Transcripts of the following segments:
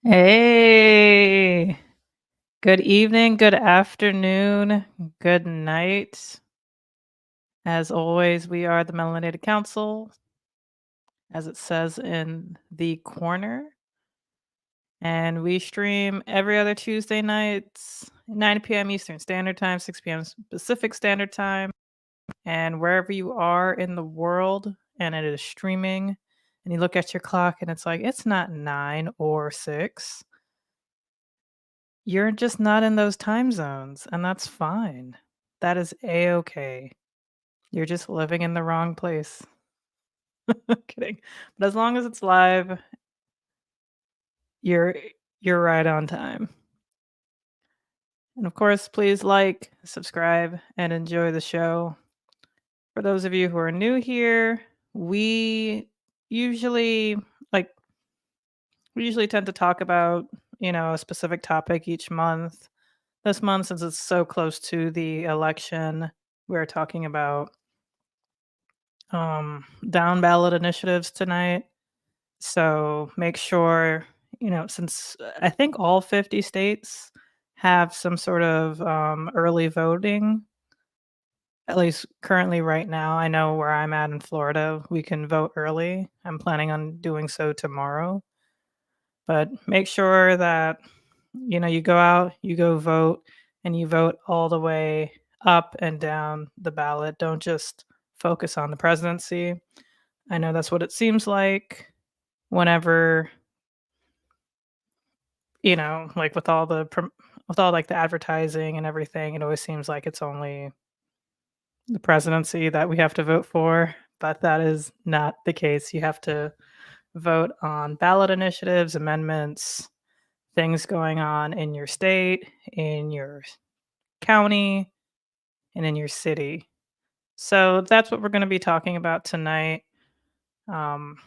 Hey, good evening, good afternoon, good night. As always, we are the Melanated Council, as it says in the corner, and we stream every other Tuesday nights, 9 p.m. Eastern Standard Time, 6 p.m. Pacific Standard Time, and wherever you are in the world and it is streaming, and you look at your clock and it's like, it's not 9 or 6. You're just not in those time zones, and that's fine. That is A-okay. You're just living in the wrong place. Kidding. But as long as it's live, you're you're right on time. And of course, please like, subscribe, and enjoy the show. For those of you who are new here, we usually like we usually tend to talk about, a specific topic each month. This month, since it's so close to the election, we're talking about down ballot initiatives tonight. So make sure, since I think all 50 states have some sort of early voting, at least currently right now. I know where I'm at in Florida, we can vote early. I'm planning on doing so tomorrow. But make sure that, you go out, you go vote, and you vote all the way up and down the ballot. Don't just focus on the presidency. I know that's what it seems like whenever, like with all with all like the advertising and everything, it always seems like it's only the presidency that we have to vote for, but that is not the case. You have to vote on ballot initiatives, amendments, things going on in your state, in your county, and in your city. So that's what we're going to be talking about tonight. Um,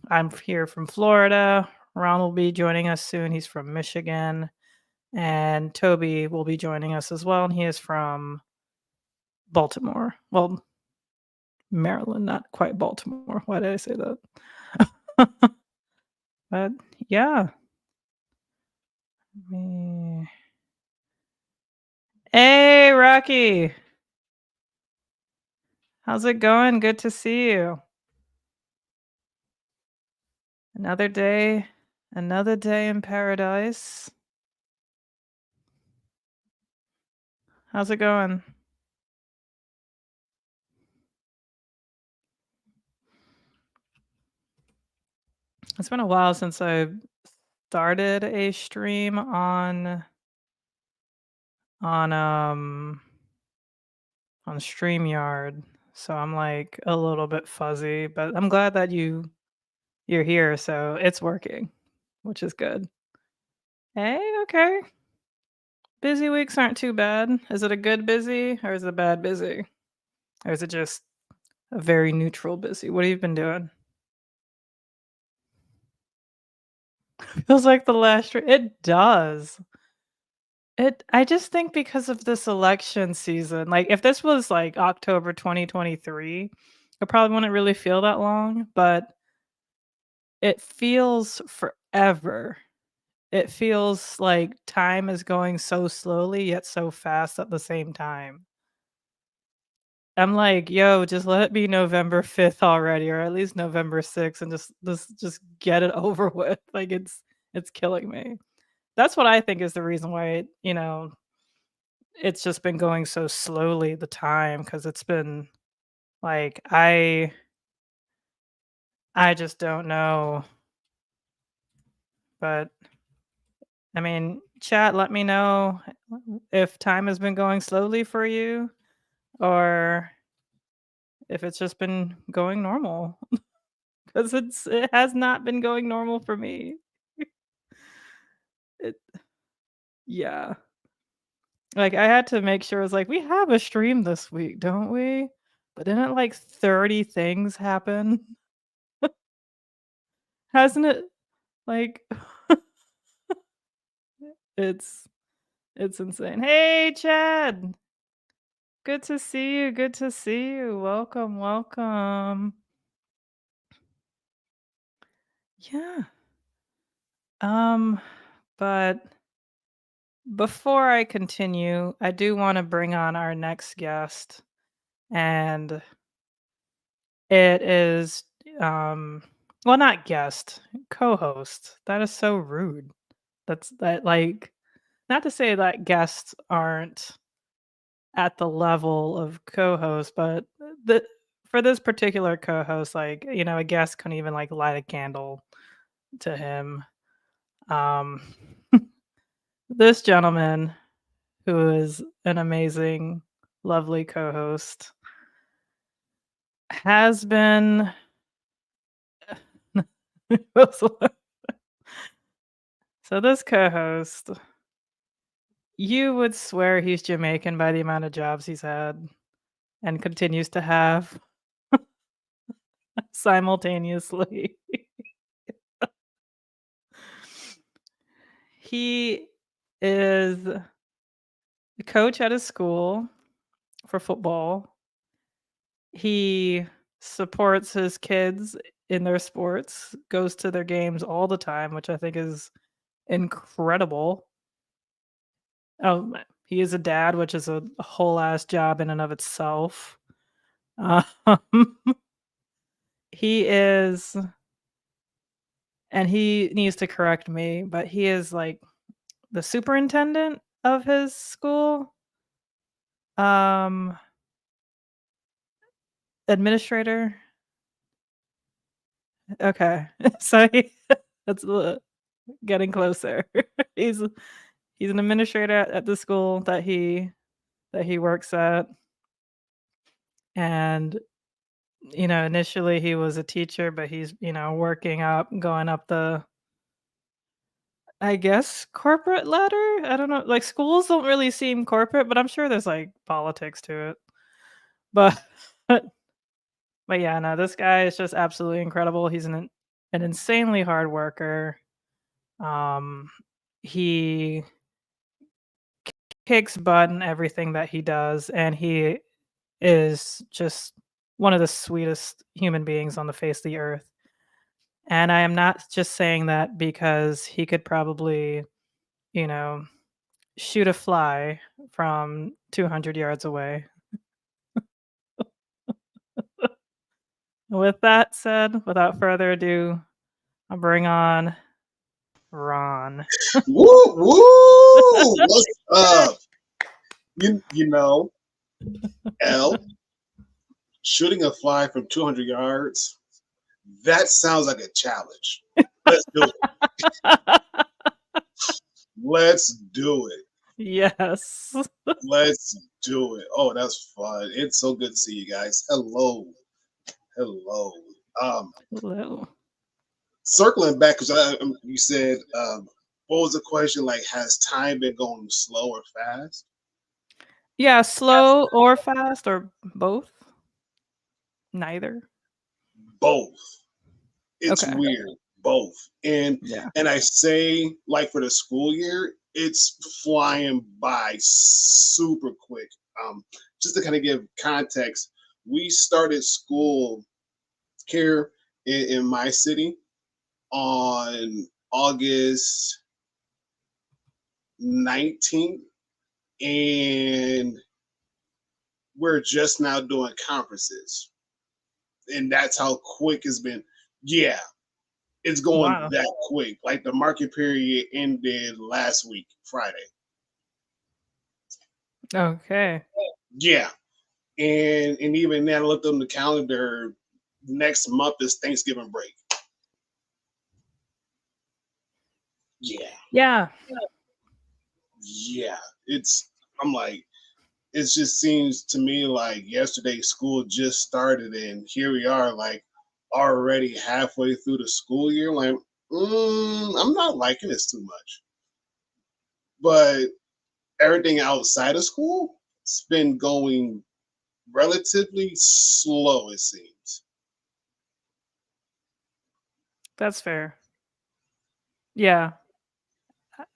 I'm here from Florida. Ron will be joining us soon. He's from Michigan. And Toby will be joining us as well. And he is from Baltimore. Well, Maryland, not quite Baltimore. Why did I say that? But yeah. Me- Hey, Rocky. How's it going? Good to see you. Another day. Another day in paradise. How's it going? It's been a while since I started a stream on on StreamYard. So I'm like a little bit fuzzy, but I'm glad that you're here, so it's working, which is good. Hey, okay. Busy weeks aren't too bad. Is it a good busy or is it a bad busy? Or is it just a very neutral busy? What have you been doing? Feels like the it does. I just think because of this election season, like if this was like October 2023, it probably wouldn't really feel that long, but it feels forever. It feels like time is going so slowly yet so fast at the same time. I'm like, "Yo, just let it be November 5th already, or at least November 6th, and just get it over with." Like, it's killing me. That's what I think is the reason why it's just been going so slowly, the time, because it's been like, I just don't know, but, I mean, chat, let me know if time has been going slowly for you or if it's just been going normal, because it has not been going normal for me. It yeah. Like, I had to make sure, I was like, "We have a stream this week, don't we?" But didn't, like, 30 things happen? Hasn't it? Like, it's it's insane. Hey, Chad! Good to see you, good to see you. Welcome, welcome. Yeah. Um But before I continue, I do want to bring on our next guest, and it is, um, well, not guest, co-host. That is so rude. That's that like not to say that guests aren't at the level of co-host, but the for this particular co-host, like, a guest couldn't even like light a candle to him. Um, this gentleman, who is an amazing, lovely co-host, has been so this co-host, you would swear he's Jamaican by the amount of jobs he's had and continues to have simultaneously. He is a coach at his school for football. He supports his kids in their sports, goes to their games all the time, which I think is incredible. He is a dad, which is a whole ass job in and of itself. Um, he is, and he needs to correct me, but he is like the superintendent of his school. Um, Administrator. Okay, so that's getting closer. he's he's an administrator at the school that he works at, and initially he was a teacher, but he's working up, going up the, I guess, corporate ladder. I don't know. Like, schools don't really seem corporate, but I'm sure there's like politics to it. But but yeah, no, this guy is just absolutely incredible. He's an insanely hard worker. Um, he kicks butt in everything that he does, and he is just one of the sweetest human beings on the face of the earth. And I am not just saying that because he could probably, you know, shoot a fly from 200 yards away. With that said, without further ado, I'll bring on Ron. Woo woo! What's up? You know, L shooting a fly from 200 yards. That sounds like a challenge. Let's do it. Let's do it. Yes. Let's do it. Oh, that's fun. It's so good to see you guys. Hello, hello. Um, Hello. Circling back because you said, what was the question? Like, has time been going slow or fast? Yeah, slow or fast or both? Neither. Both. It's Okay. weird, both. and Yeah. and I say, like, for the school year, it's flying by super quick. Just to kind of give context, we started school here in my city on August 19th, and we're just now doing conferences, and that's how quick it's been. Yeah, it's going Wow. that quick. Like, the market period ended last week, Friday. Okay. Yeah. And even then I looked on the calendar, next month is Thanksgiving break. Yeah. Yeah. Yeah. It's I'm like, it just seems to me like yesterday school just started and here we are, like, already halfway through the school year. Like, I'm not liking this too much. But everything outside of school, it's been going relatively slow, it seems. That's fair. Yeah.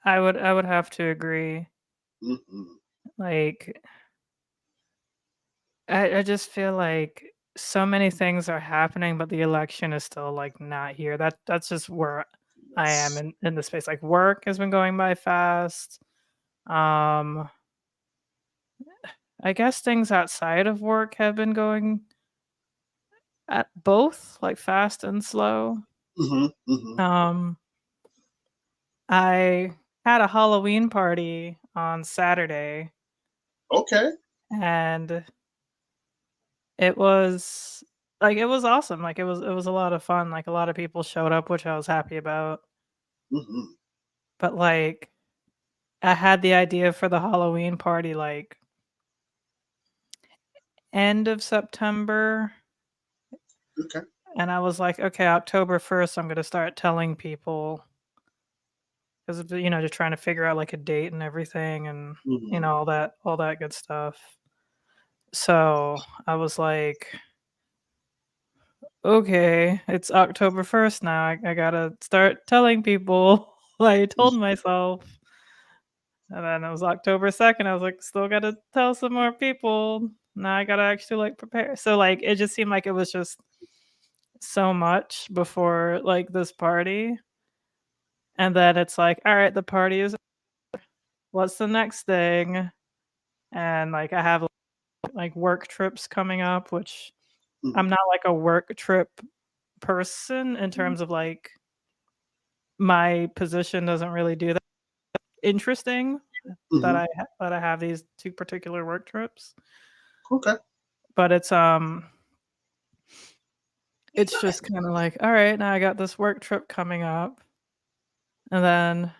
I would have to agree. Hmm. Like, I just feel like so many things are happening, but the election is still like not here. That's just where I am in the space. Like work has been going by fast. Um, I guess things outside of work have been going at both like fast and slow. Mhm, mhm. Um, I had a Halloween party on Saturday Okay. and it was it was awesome. Like it was a lot of fun. Like a lot of people showed up, which I was happy about. Mhm, But like I had the idea for the Halloween party like end of September. okay. And I was like, okay, October 1st, I'm going to start telling people because, just trying to figure out like a date and everything and, Mhm, all that good stuff. So I was like, okay, it's October 1st now. I gotta start telling people. I told myself. And then it was October 2nd. I was like, still gotta tell some more people. Now I gotta actually like prepare. So like it just seemed like it was just so much before like this party. And then it's like, all right, the party is what's the next thing? And like I have like work trips coming up, which mhm, I'm not like a work trip person in terms of like my position doesn't really do that. Interesting mhm. that I have these two particular work trips, Okay. but it's just kind of like, all right, now I got this work trip coming up, and then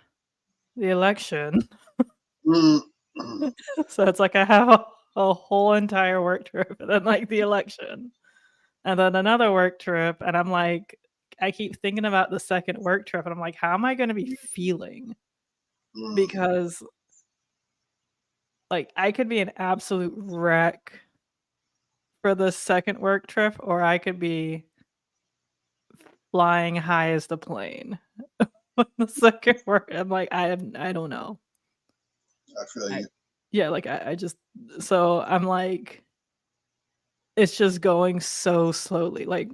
the election. Mm, mhm, So it's like I have a whole entire work trip, and then like the election, and then another work trip, and I'm like, I keep thinking about the second work trip, and I'm like, how am I going to be feeling? mm, Because like I could be an absolute wreck for the second work trip, or I could be flying high as the plane. The second work, I'm like, I don't know. I feel I you. Yeah, like I just so I'm like, it's just going so slowly. Like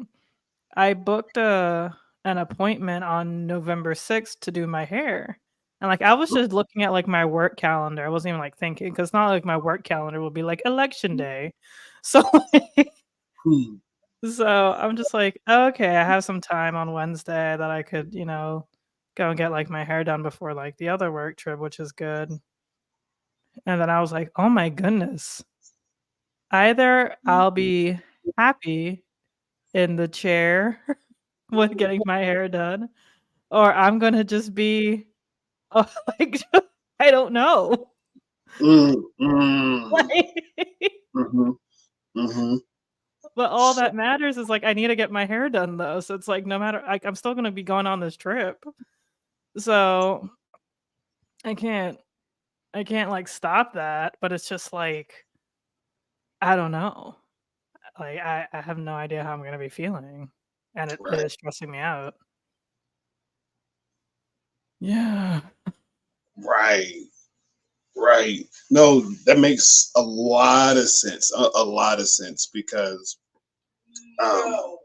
I booked an appointment on November 6th to do my hair. And like I was just looking at like my work calendar. I wasn't even like thinking because not like my work calendar will be like election day. So Hmm. so I'm just like, okay, I have some time on Wednesday that I could, go and get like my hair done before like the other work trip, which is good. And then I was like, oh my goodness. Either I'll be happy in the chair with getting my hair done, or I'm gonna just be like I don't know. Mm, mm, Like, mhm, mhm. but all that matters is like I need to get my hair done though. So it's like no matter like I'm still gonna be going on this trip. So I can't I can't like stop that, but it's just like I don't know. Like I have no idea how I'm gonna be feeling. And it Right, is stressing me out. Yeah. right, right. No, that makes a lot of sense. A lot of sense because um,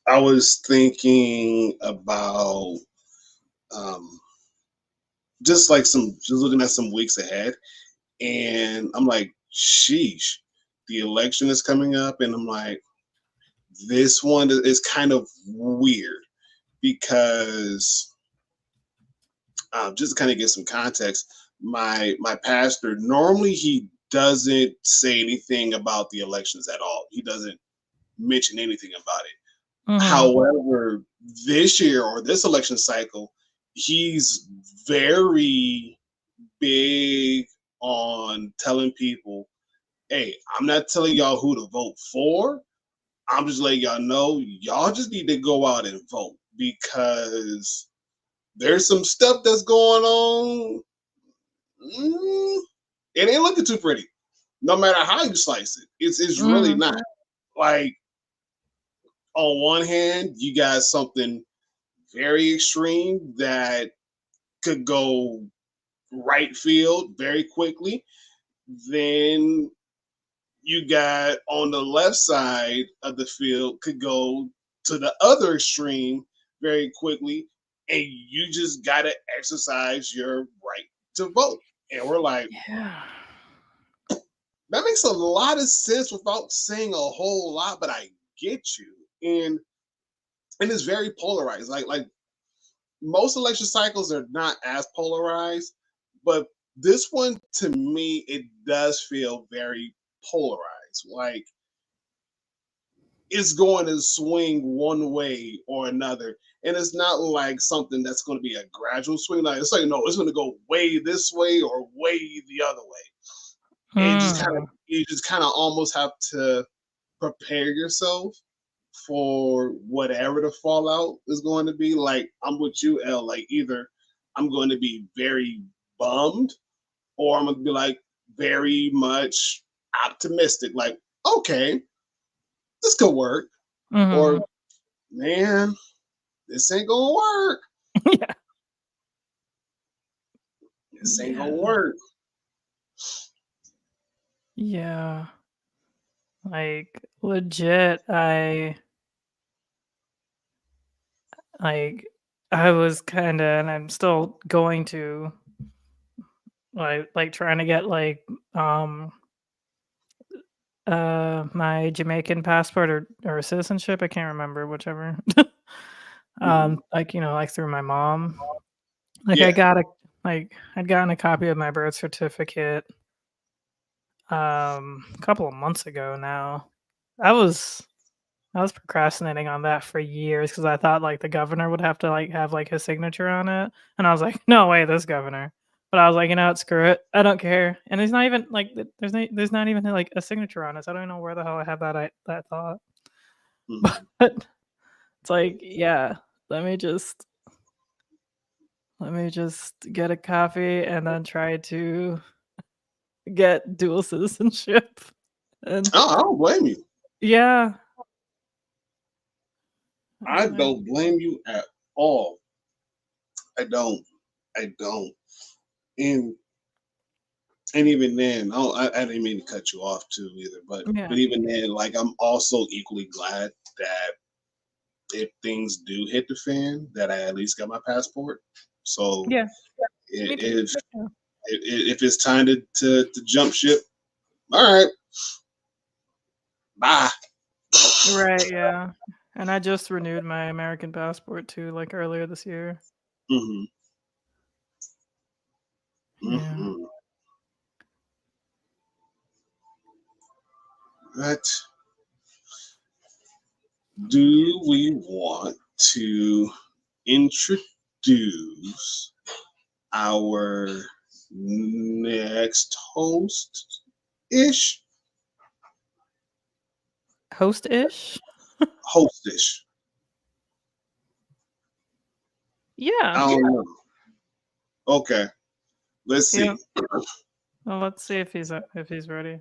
I was thinking about um, just looking at some weeks ahead, and I'm like, sheesh, the election is coming up, and I'm like, this one is kind of weird because just to kind of get some context, my pastor normally he doesn't say anything about the elections at all. He doesn't mention anything about it. Mhm. However, this year or this election cycle, he's very big on telling people, "Hey, I'm not telling y'all who to vote for. I'm just letting y'all know y'all just need to go out and vote because there's some stuff that's going on. It ain't looking too pretty. No matter how you slice it, it's really Mhm. not. Like on one hand, you got something very extreme that could go right field very quickly. Then you got on the left side of the field could go to the other extreme very quickly, and you just gotta exercise your right to vote. And we're like, Yeah. that makes a lot of sense without saying a whole lot, but I get you. And it's very polarized. Like most election cycles are not as polarized, but this one to me it does feel very polarized. Like it's going to swing one way or another. And it's not like something that's going to be a gradual swing. Like it's like no, it's going to go way this way or way the other way. And Mm. you just kind of almost have to prepare yourself for whatever the fallout is going to be. Like I'm with you, L. Like either I'm going to be very bummed or I'm going to be like very much optimistic. Like okay, this could work. Or Mhm. man, this ain't gonna work. Yeah. This ain't gonna Yeah. work. Yeah. Like, legit, like, I was kinda and I'm still going to, trying to get, my Jamaican passport or citizenship, I can't remember, whichever. Mhm. Through my mom. Like, Yeah. I'd gotten a copy of my birth certificate, a couple of months ago now. I was I was procrastinating on that for years because I thought, like, the governor would have to, have, his signature on it, and I was like, "No way, this governor." But I was like, "You know what? Screw it. I don't care." And there's not even, there's not even, a signature on it, so I don't know where the hell I had that thought. Mhm. But it's like, yeah, let me just let me just get a copy and then try to get dual citizenship. And I don't blame you. yeah, I I'm like, don't blame you at all. I don't. I don't. And and even then, I didn't mean to cut you off too either. But yeah, even then, like I'm also equally glad that if things do hit the fan, that I at least got my passport. So yeah, me too. if Yeah. if it's time to jump ship, all right, bye. Right, yeah. And I just renewed my American passport too, earlier this year. Hmm. Yeah. Hmm. But do we want to introduce our next host ish Host-ish? hostish? Yeah. I don't know. Okay, let's Yeah. see. Well, let's see if he's ready.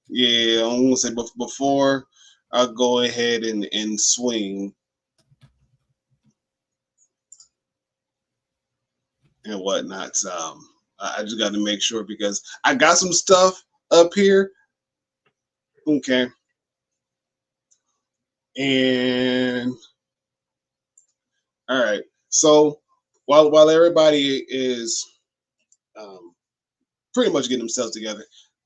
Yeah, I'm gonna say before I go ahead and swing and whatnot. I just got to make sure because I got some stuff up here. Okay, and all right. So while everybody is um, pretty much getting themselves together,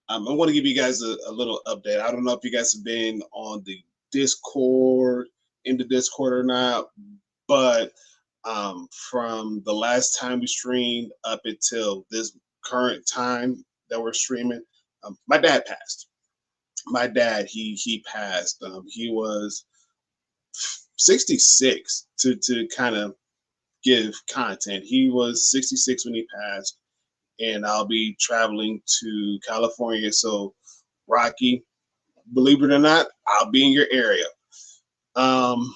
I want to give you guys a little update. I don't know if you guys have been on the Discord in the Discord or not, but from the last time we streamed up until this current time that we're streaming, my dad passed. My dad, he passed. He was 66 to kind of give content. He was 66 when he passed, and I'll be traveling to California. So, Rocky, believe it or not, I'll be in your area. Um,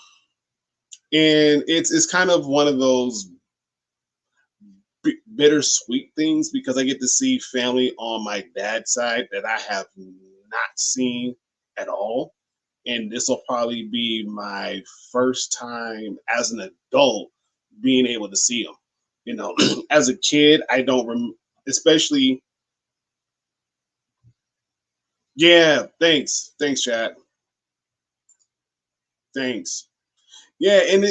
and it's kind of one of those bittersweet things because I get to see family on my dad's side that I have not seen at all. And this will probably be my first time as an adult being able to see them. You know, as a kid, I don't especially, yeah, thanks. Thanks, chat. Thanks. Yeah, and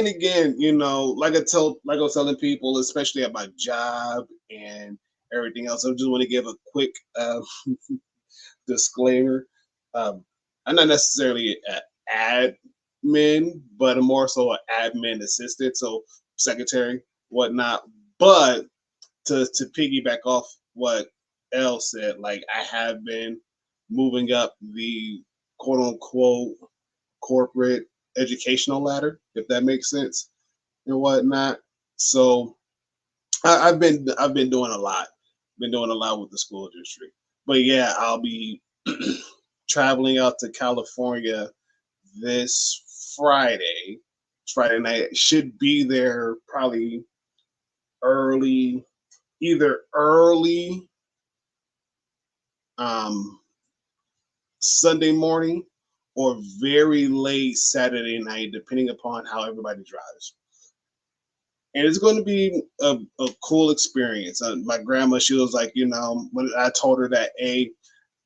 again, you know, like I was telling people, especially at my job and everything else. I just want to give a quick disclaimer. Um, I'm not necessarily an admin, but I'm more so an admin assistant, so secretary, whatnot. But to piggyback off what Elle said, like I have been moving up the quote unquote corporate educational ladder, if that makes sense and whatnot. So I've been doing a lot, been doing a lot with the school district. But yeah, I'll be traveling out to California this Friday. Friday night. Should be there probably early, either early um, Sunday morning or very late Saturday night, depending upon how everybody drives. And it's going to be a cool experience. My grandma, she was like, you know, when I told her that,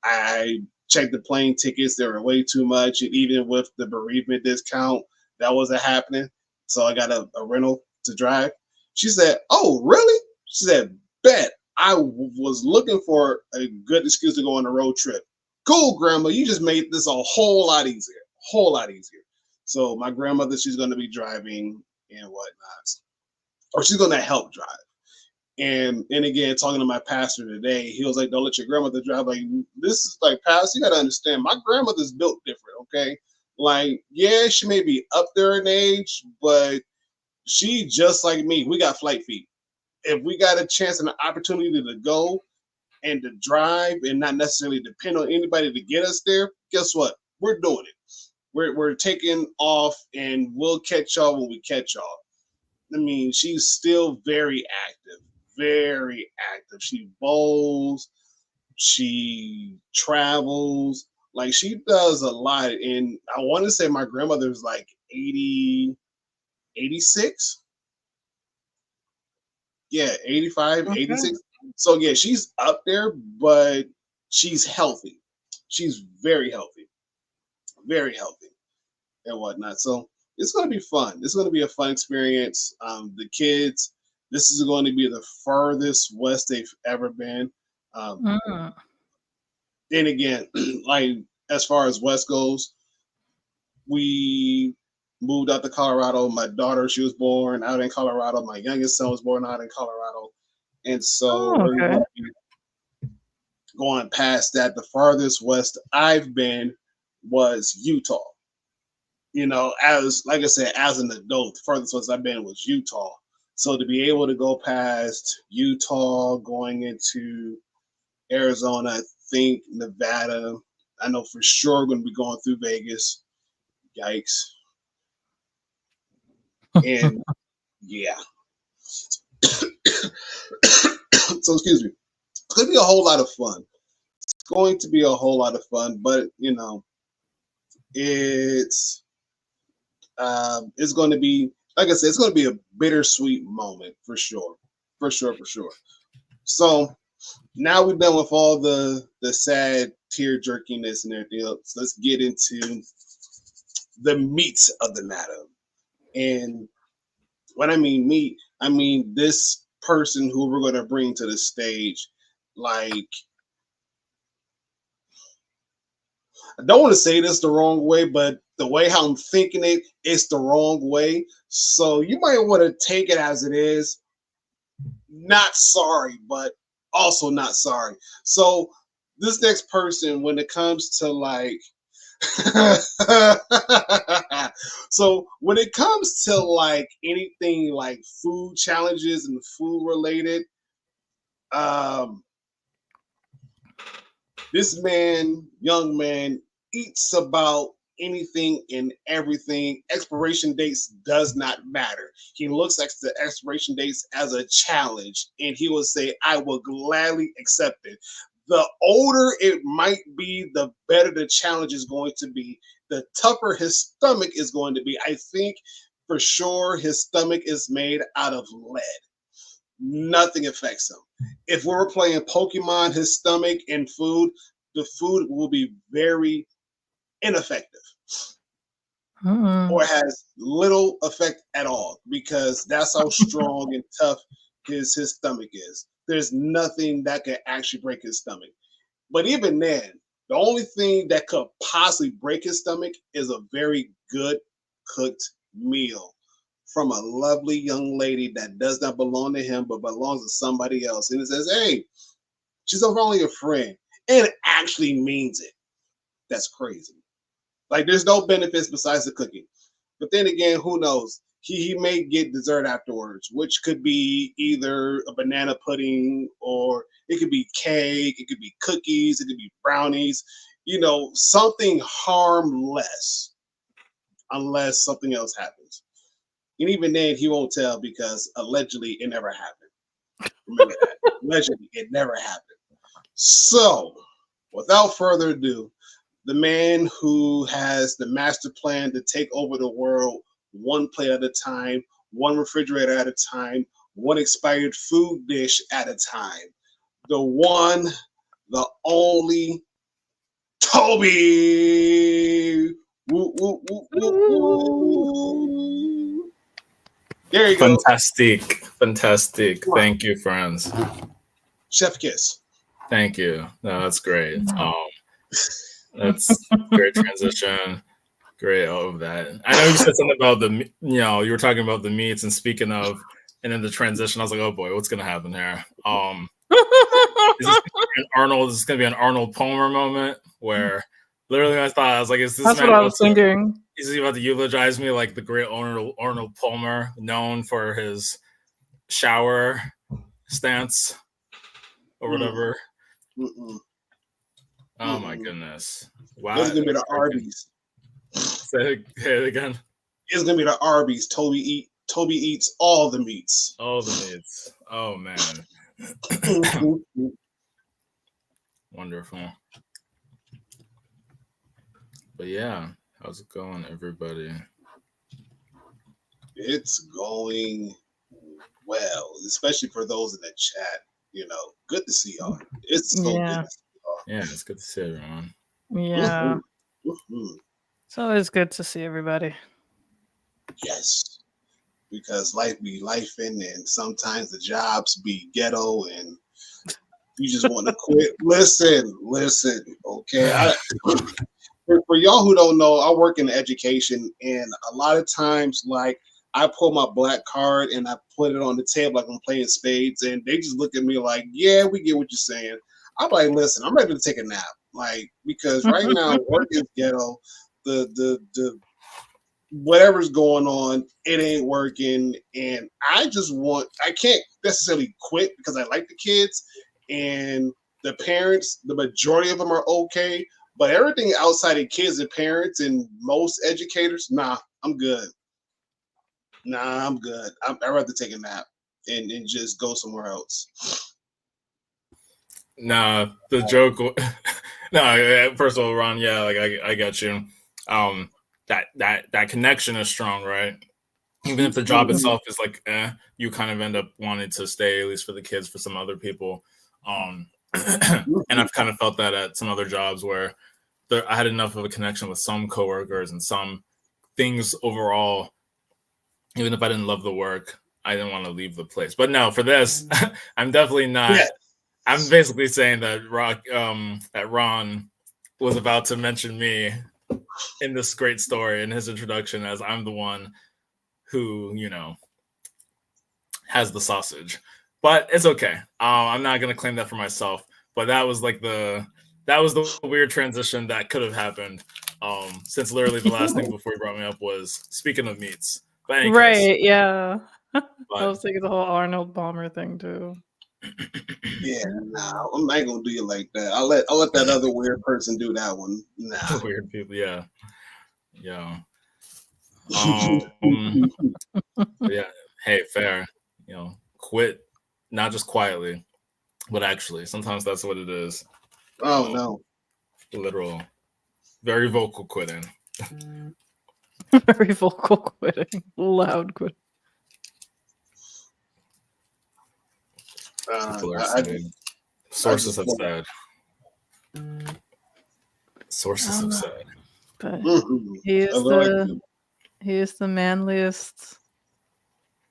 I checked the plane tickets, they were way too much. And even with the bereavement discount, that wasn't happening. So I got a rental to drive. She said, oh, really? She said, bet. Was looking for a good excuse to go on a road trip. Cool, grandma. You just made this a whole lot easier. Whole lot easier. So my grandmother, she's going to be driving and whatnot, or she's going to help drive. And again, talking to my pastor today, he was like, "Don't let your grandmother drive." Like, this is like, pastor, you got to understand, my grandmother's built different. Okay, like, yeah, she may be up there in age, but she just like me. We got flight feet. If we got a chance and an opportunity to go and to drive and not necessarily depend on anybody to get us there, guess what? We're doing it. We're taking off, and we'll catch y'all when we catch y'all. I mean, she's still very active, very active. She bowls, she travels, like she does a lot. And I want to say my grandmother's like 80, 86. Yeah, 85, Okay. 86. So yeah, she's up there, but she's healthy. She's very healthy and whatnot. So it's going to be fun. It's going to be a fun experience. The kids, this is going to be the furthest west they've ever been. Um, Mm. then again, like as far as west goes, we moved out to Colorado. My daughter, she was born out in Colorado. My youngest son was born out in Colorado, and so Oh, we're okay. going to be going past that. The farthest west I've been was Utah. You know, as like I said, as an adult, the furthest west I've been was Utah. So to be able to go past Utah, going into Arizona, I think Nevada, I know for sure we're going to be going through Vegas. Yikes! And yeah, so excuse me. It's going to be a whole lot of fun. It's going to be a whole lot of fun, but you know, it's going to be like I said, it's going to be a bittersweet moment for sure, for sure, for sure. So now we're done with all the sad tear jerkiness and everything else. Let's get into the meat of the matter. And when I mean meat, I mean this person who we're going to bring to the stage. Like, I don't want to say this the wrong way, but the way how I'm thinking it, it's the wrong way. So you might want to take it as it is. Not sorry, but also not sorry. So this next person, when it comes to like so when it comes to like anything like food challenges and food related, um, this man, young man, eats about anything and everything. Expiration dates does not matter. He looks at the expiration dates as a challenge, and he will say, "I will gladly accept it." The older it might be, the better the challenge is going to be. The tougher his stomach is going to be. I think for sure his stomach is made out of lead. Nothing affects him. If we were playing Pokemon, his stomach and food, the food will be very ineffective. Mm-mm. or has little effect at all because that's how strong and tough his stomach is. There's nothing that can actually break his stomach. But even then, the only thing that could possibly break his stomach is a very good cooked meal from a lovely young lady that does not belong to him but belongs to somebody else. And it says, hey, she's only a friend. And it actually means it. That's crazy. Like there's no benefits besides the cooking. But then again, who knows? He may get dessert afterwards, which could be either a banana pudding or it could be cake, it could be cookies, it could be brownies, something harmless unless something else happens. And even then, he won't tell because allegedly it never happened. Remember that. Allegedly, it never happened. So, without further ado, the man who has the master plan to take over the world one plate at a time, one refrigerator at a time, one expired food dish at a time. The one, the only Toby. Woo, woo, woo, woo, woo. There you go. Fantastic. Thank you, friends. Chef kiss. Thank you. No, that's great. That's great transition. Great, all of that. I know you said something about you were talking about the meats, and speaking of, and then the transition. I was like, oh boy, what's gonna happen here? Is this gonna be an Arnold Palmer moment where literally I thought I was like, is this That's man what I was thinking. Is he about to eulogize me like the great Arnold Palmer, known for his shower stance or whatever? Mm-mm. Oh my goodness! Wow, it's gonna be the Arby's. Say it again. It's gonna be the Arby's. Toby eats all the meats. All the meats. Oh man. Wonderful. But yeah, how's it going, everybody? It's going well, especially for those in the chat. Good to see y'all. It's so good to see y'all. Yeah, it's good to see everyone. Yeah. So it's good to see everybody. Yes. Because life be lifing and sometimes the jobs be ghetto and you just want to quit. Listen, okay. For y'all who don't know, I work in education, and a lot of times, like, I pull my black card and I put it on the table like I'm playing spades, and they just look at me like, yeah, we get what you're saying. I'm like, listen, I'm ready to take a nap. Like, because right now work is ghetto. The whatever's going on, it ain't working. And I can't necessarily quit because I like the kids and the parents, the majority of them are okay. But everything outside of kids and parents and most educators, nah, I'm good. I'd rather take a nap and just go somewhere else. Nah, the joke. No, first of all, Ron, yeah, like I got you. That connection is strong, right? Even if the job itself is like, you kind of end up wanting to stay, at least for the kids, for some other people. And I've kind of felt that at some other jobs where I had enough of a connection with some coworkers and some things overall. Even if I didn't love the work, I didn't want to leave the place. But no, for this, I'm definitely not. Yeah. I'm basically saying that Ron was about to mention me in this great story in his introduction as I'm the one who, has the sausage. But it's okay. I'm not going to claim that for myself. But that was the weird transition that could have happened. Since literally the last thing before you brought me up was speaking of meats. But right, case, yeah. I was thinking the whole Arnold Palmer thing too. Yeah, nah, I'm not gonna do it like that. I'll let that other weird person do that one. Nah. Weird people, yeah. Yeah. Yeah. Hey, fair. Quit, not just quietly, but actually. Sometimes that's what it is. Oh no. Literal, very vocal quitting. Very vocal quitting, loud quitting. Sources have said. Sources have said. But he is He is the manliest,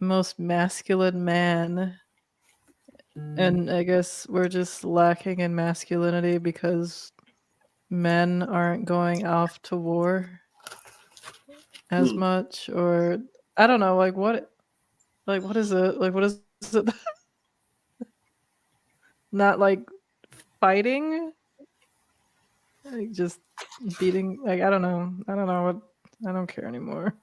most masculine man. And I guess we're just lacking in masculinity because men aren't going off to war as much, or I don't know, what is it? What is it? Not like fighting? Like just beating, I don't know. I don't care anymore.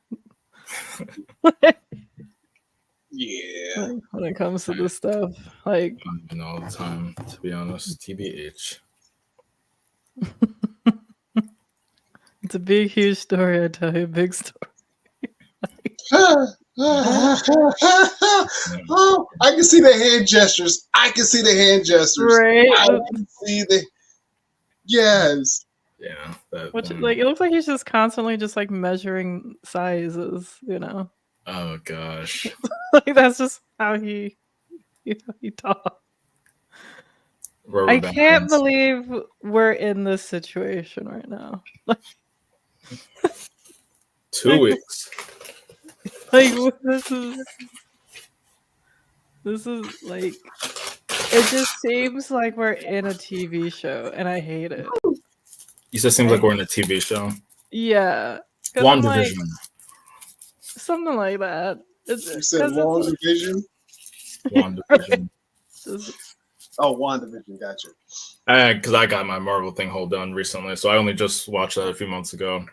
Yeah. When it comes to this stuff. Like I don't even know all the time, to be honest. TBH. it's a big, huge story, I tell you, a big story. Oh, I can see the hand gestures. I can see the hand gestures. Right? I can see the yes. Yeah. Which it looks like he's just constantly just like measuring sizes, Oh gosh. Like that's just how he talks. I can't believe we're in this situation right now. 2 weeks. Like this is like, it just seems like we're in a TV show, and I hate it. You said seems like we're in a TV show. Yeah, WandaVision. Something like that. You said WandaVision. WandaVision. Oh, WandaVision, gotcha. Because I got my Marvel thing hold done recently, so I only just watched that a few months ago.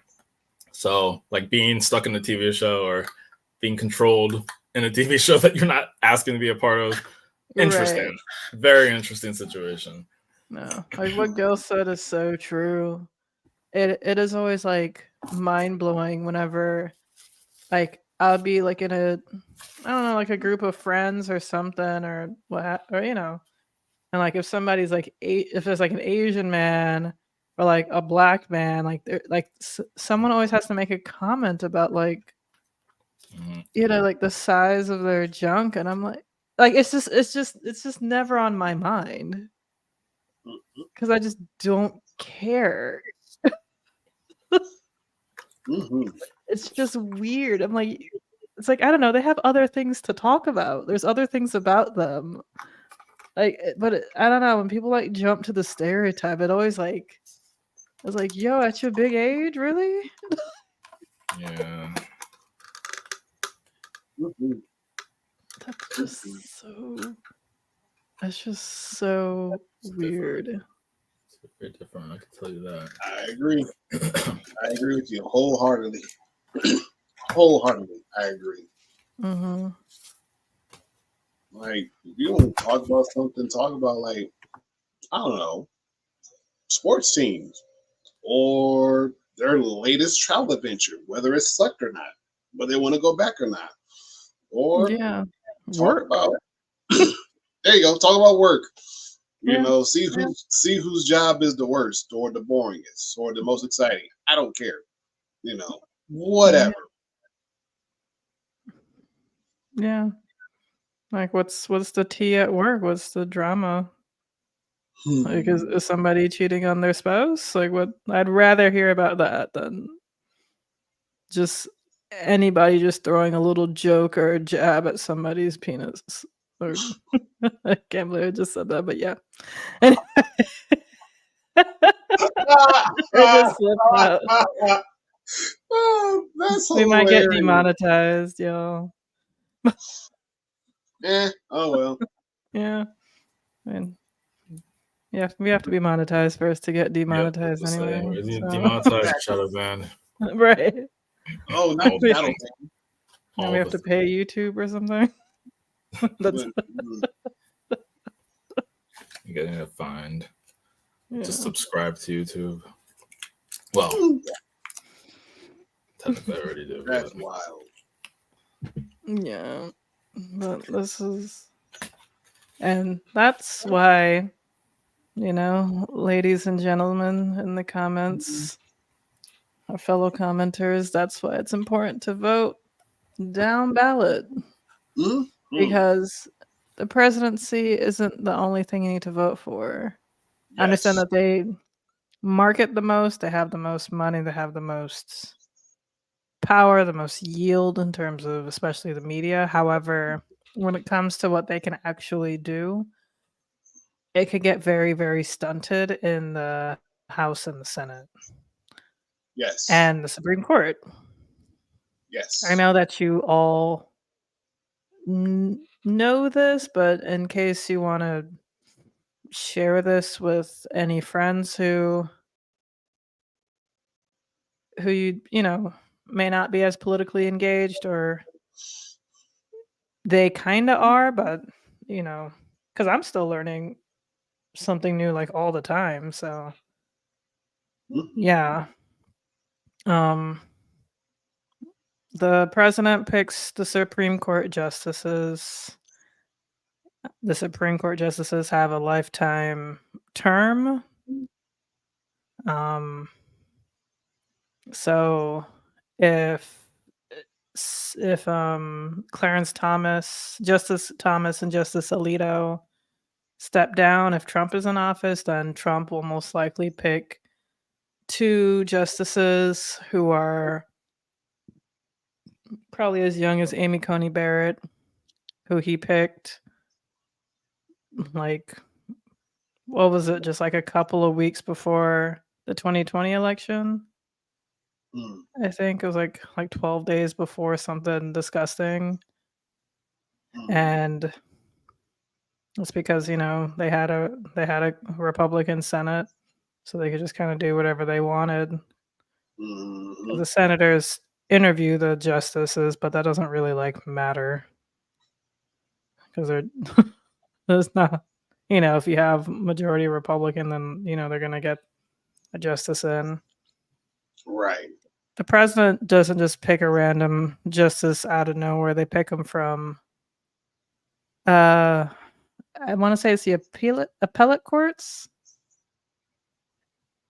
So, like being stuck in a TV show or being controlled in a TV show that you're not asking to be a part of, interesting, right. Very interesting situation. No, like what Gil said is so true. It is always like mind blowing whenever, like I'll be like in a, I don't know, like a group of friends or something or what, or and like if somebody's like if there's like an Asian man or like a black man, like someone always has to make a comment about like like the size of their junk, and I'm like it's just never on my mind because I just don't care. It's just weird. I'm like, it's like I don't know. They have other things to talk about. There's other things about them. Like, but I don't know, when people like jump to the stereotype, it always like, I was like, yo, at your big age, really? Yeah. That's just so weird. It's very different, I can tell you that. I agree. I agree with you wholeheartedly. Wholeheartedly, I agree. Mm-hmm. Like, if you want to talk about something, talk about like, I don't know, sports teams or their latest travel adventure, whether it's sucked or not, whether they want to go back or not. Or talk about there you go, talk about work. You know, see whose job is the worst or the boringest or the most exciting. I don't care. You know, whatever. Yeah. Like what's the tea at work? What's the drama? Like is somebody cheating on their spouse? Like what? I'd rather hear about that than just anybody just throwing a little joke or a jab at somebody's penis. Or I can't believe I just said that, but yeah. Anyway. That's we might get demonetized, y'all. Oh well. Yeah. I mean, yeah, we have to be monetized first to get demonetized anyway. Demonetized, shadow banned. Right. Oh, not shadow banned. And we have to pay YouTube or something. That's You're getting a fine to subscribe to YouTube. Well, technically I already do. That's wild. Yeah, but this is, and that's why, ladies and gentlemen in the comments, our fellow commenters, that's why it's important to vote down ballot. Because the presidency isn't the only thing you need to vote for. Yes. I understand that they market the most, they have the most money, they have the most power, the most yield in terms of especially the media. However, when it comes to what they can actually do, it could get very, very stunted in the House and the Senate Yes. and the Supreme Court. I Yes. know that you all know this, but in case you want to share this with any friends who you know may not be as politically engaged, or they kind of are, but you know, because I'm still learning something new like all the time. So Mhm. yeah, um, the president picks the Supreme Court justices. The Supreme Court justices have a lifetime term. Um, so if Clarence Thomas, Justice Thomas, and Justice Alito step down, if Trump is in office, then Trump will most likely pick two justices who are probably as young as Amy Coney Barrett, who he picked like, what was it, just like a couple of weeks before the 2020 election. Mm. I think it was like 12 days before, something disgusting. Mm. And it's because, they had a Republican Senate, so they could just kind of do whatever they wanted. 'Cause Mhm. the senators interview the justices, but that doesn't really like matter because they're there's not, if you have majority Republican, then they're gonna get a justice in. Right. The president doesn't just pick a random justice out of nowhere. They pick them from I want to say it's the appellate courts,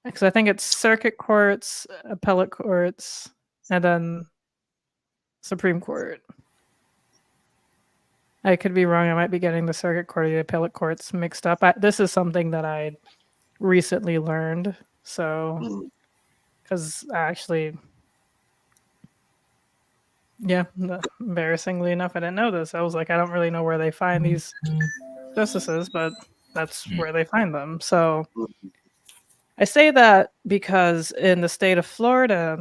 because I think it's circuit courts, appellate courts, and then Supreme Court. I could be wrong. I might be getting the circuit court or the appellate courts mixed up. This is something that I recently learned. So, Mm. because actually, yeah, embarrassingly enough, I didn't know this. I was like, I don't really know where they find these justices, but that's where they find them. So Mm. I say that because in the state of Florida,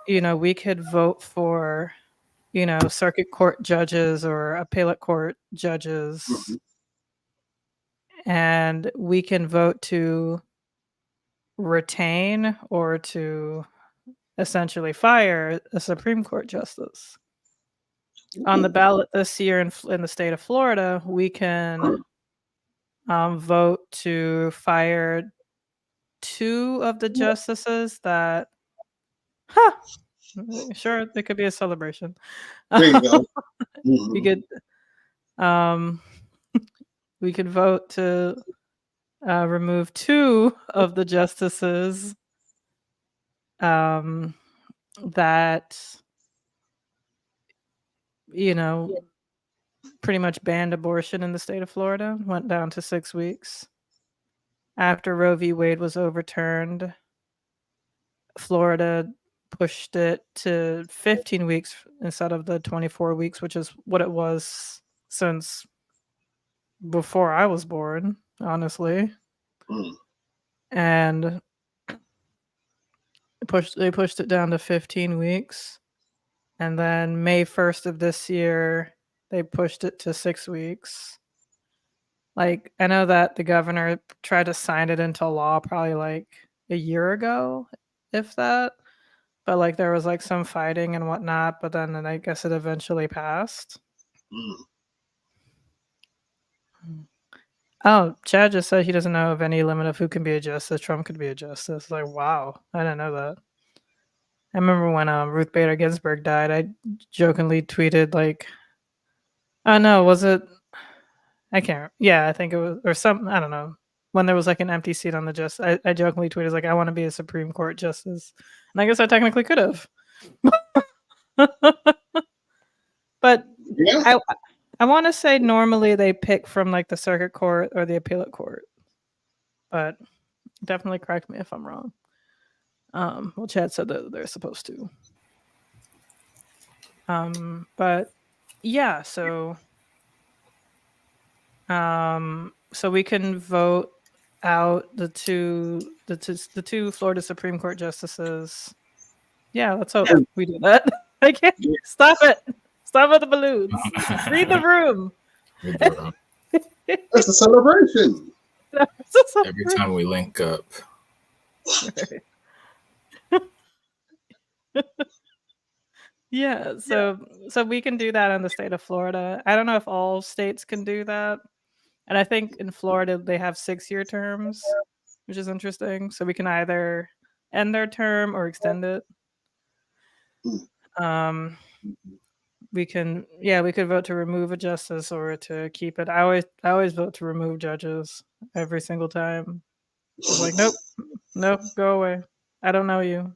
we could vote for, circuit court judges or appellate court judges, Mhm. and we can vote to retain or to essentially fire a Supreme Court justice. On the Ooh. ballot this year in the state of Florida, we can vote to fire two of the justices that, huh, sure, it could be a celebration. There you go. we Mhm. could um, we could vote to remove two of the justices um, that you know pretty much banned abortion in the state of Florida, went down to 6 weeks. After Roe v. Wade was overturned, Florida pushed it to 15 weeks instead of the 24 weeks, which is what it was since before I was born, honestly. Mm. And they pushed it down to 15 weeks. And then May 1st of this year, they pushed it to 6 weeks. Like, I know that the governor tried to sign it into law probably like a year ago, if that. But like there was like some fighting and whatnot, but then I guess it eventually passed. Mm. Oh, Chad just said he doesn't know of any limit of who can be a justice. Trump could be a justice. Like, wow, I didn't know that. I remember when Ruth Bader Ginsburg died, I jokingly tweeted like, "Oh no, was it? I can't. Yeah, I think it was or something. I don't know. When there was like an empty seat on the justice, I jokingly tweeted like, I want to be a Supreme Court justice, and I guess I technically could have, but Yeah. I want to say normally they pick from like the circuit court or the appellate court, but definitely correct me if I'm wrong. Well, Chad said that they're supposed to. But yeah, so we can vote out the two Florida Supreme Court justices. Yeah, let's hope And we do that. I can't yeah, stop it. Stop with the balloons. Read the room. Read the room. that's a celebration. Every time we link up. Yeah, so we can do that in the state of Florida. I don't know if all states can do that. And I think in Florida they have 6-year terms, which is interesting. So we can either end their term or extend it. Um we could vote to remove a justice or to keep it. I always vote to remove judges every single time. Just like, nope, go away. I don't know you.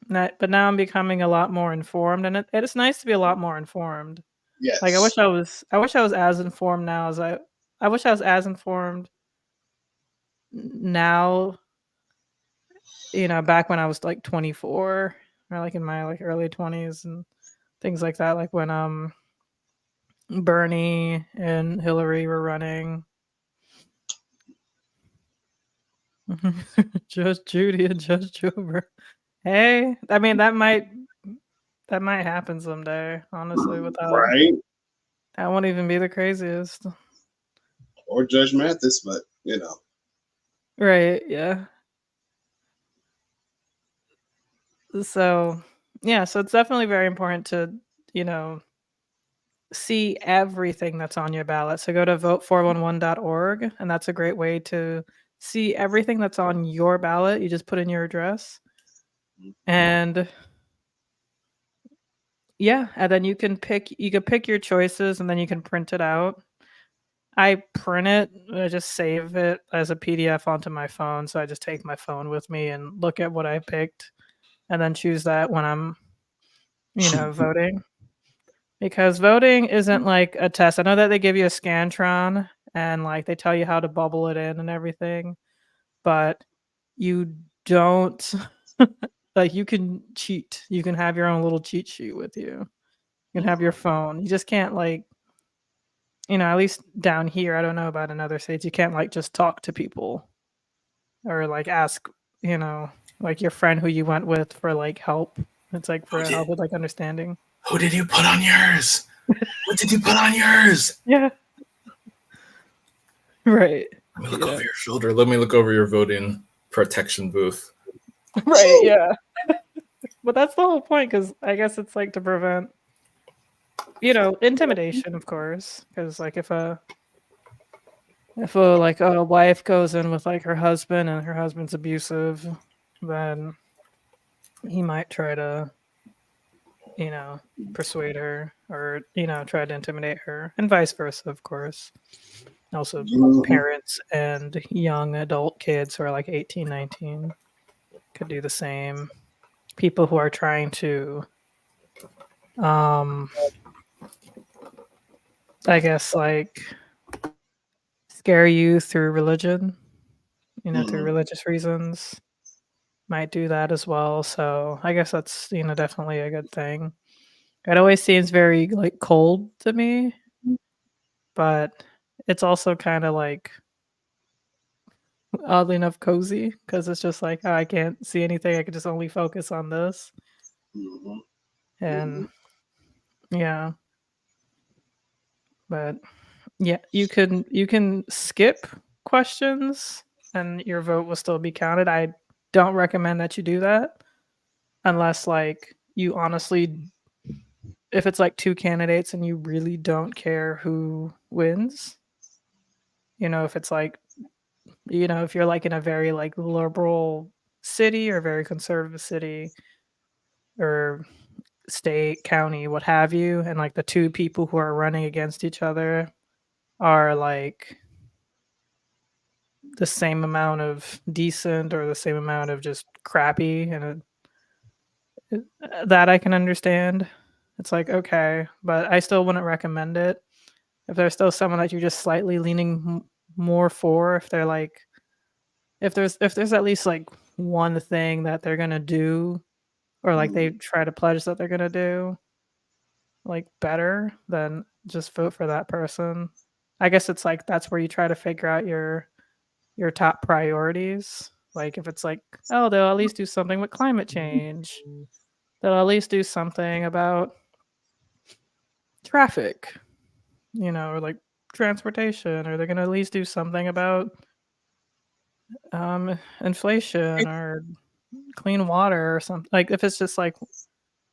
But now I'm becoming a lot more informed, and it's nice to be a lot more informed. Like Yes. I wish I was as informed now as I wish I was as informed now, back when I was like 24 or like in my like early 20s and things like that, like when Bernie and Hillary were running. Judge Judy and Judge Jober. Hey, I mean that might happen someday, honestly, without Right. that won't even be the craziest. Or Judge Mathis, but Right, yeah. So, yeah, so it's definitely very important to, you know, see everything that's on your ballot. So go to vote411.org, and that's a great way to see everything that's on your ballot. You just put in your address, and yeah, and then you can pick your choices, and then you can print it out. I print it, I just save it as a PDF onto my phone. So I just take my phone with me and look at what I picked and then choose that when I'm, voting. Because voting isn't like a test. I know that they give you a Scantron and like they tell you how to bubble it in and everything, but you don't like you can cheat. You can have your own little cheat sheet with you. You can have your phone. You just can't like, at least down here, I don't know about in other states, you can't like just talk to people or like ask, like your friend who you went with for like help. It's like Who for did, help with like understanding. who did you put on yours? What did you put on yours? Yeah. Right. Let me look Yeah. over your shoulder. Let me look over your voting protection booth. Right. Yeah. But that's the whole point, because I guess it's like to prevent, intimidation, of course. Because like if like a wife goes in with like her husband and her husband's abusive, then he might try to, persuade her or, try to intimidate her, and vice versa, of course. Also, Mhm. parents and young adult kids who are like 18, 19 could do the same. People who are trying to, um, I guess, like scare you through religion, through Mhm. religious reasons, might do that as well. So I guess that's, definitely a good thing. It always seems very like cold to me, but it's also kind of like oddly enough cozy, because it's just like, oh, I can't see anything. I can just only focus on this. Mhm. And Mhm. yeah, but yeah, you can skip questions and your vote will still be counted. I don't recommend that you do that unless like you honestly, if it's like two candidates and you really don't care who wins, if it's like, if you're like in a very like liberal city or very conservative city or state, county, what have you, and like the two people who are running against each other are like the same amount of decent or the same amount of just crappy, and that I can understand. It's like, okay, but I still wouldn't recommend it. If there's still someone that you're just slightly leaning more for, if they're like, if there's at least like one thing that they're gonna do, or like they Mhm. try to pledge that they're gonna do, like better, then just vote for that person. I guess it's like that's where you try to figure out your top priorities. Like if it's like, oh, they'll at least do something with climate change. They'll at least do something about traffic, or like transportation, or they're gonna at least do something about inflation or clean water or something. Like if it's just like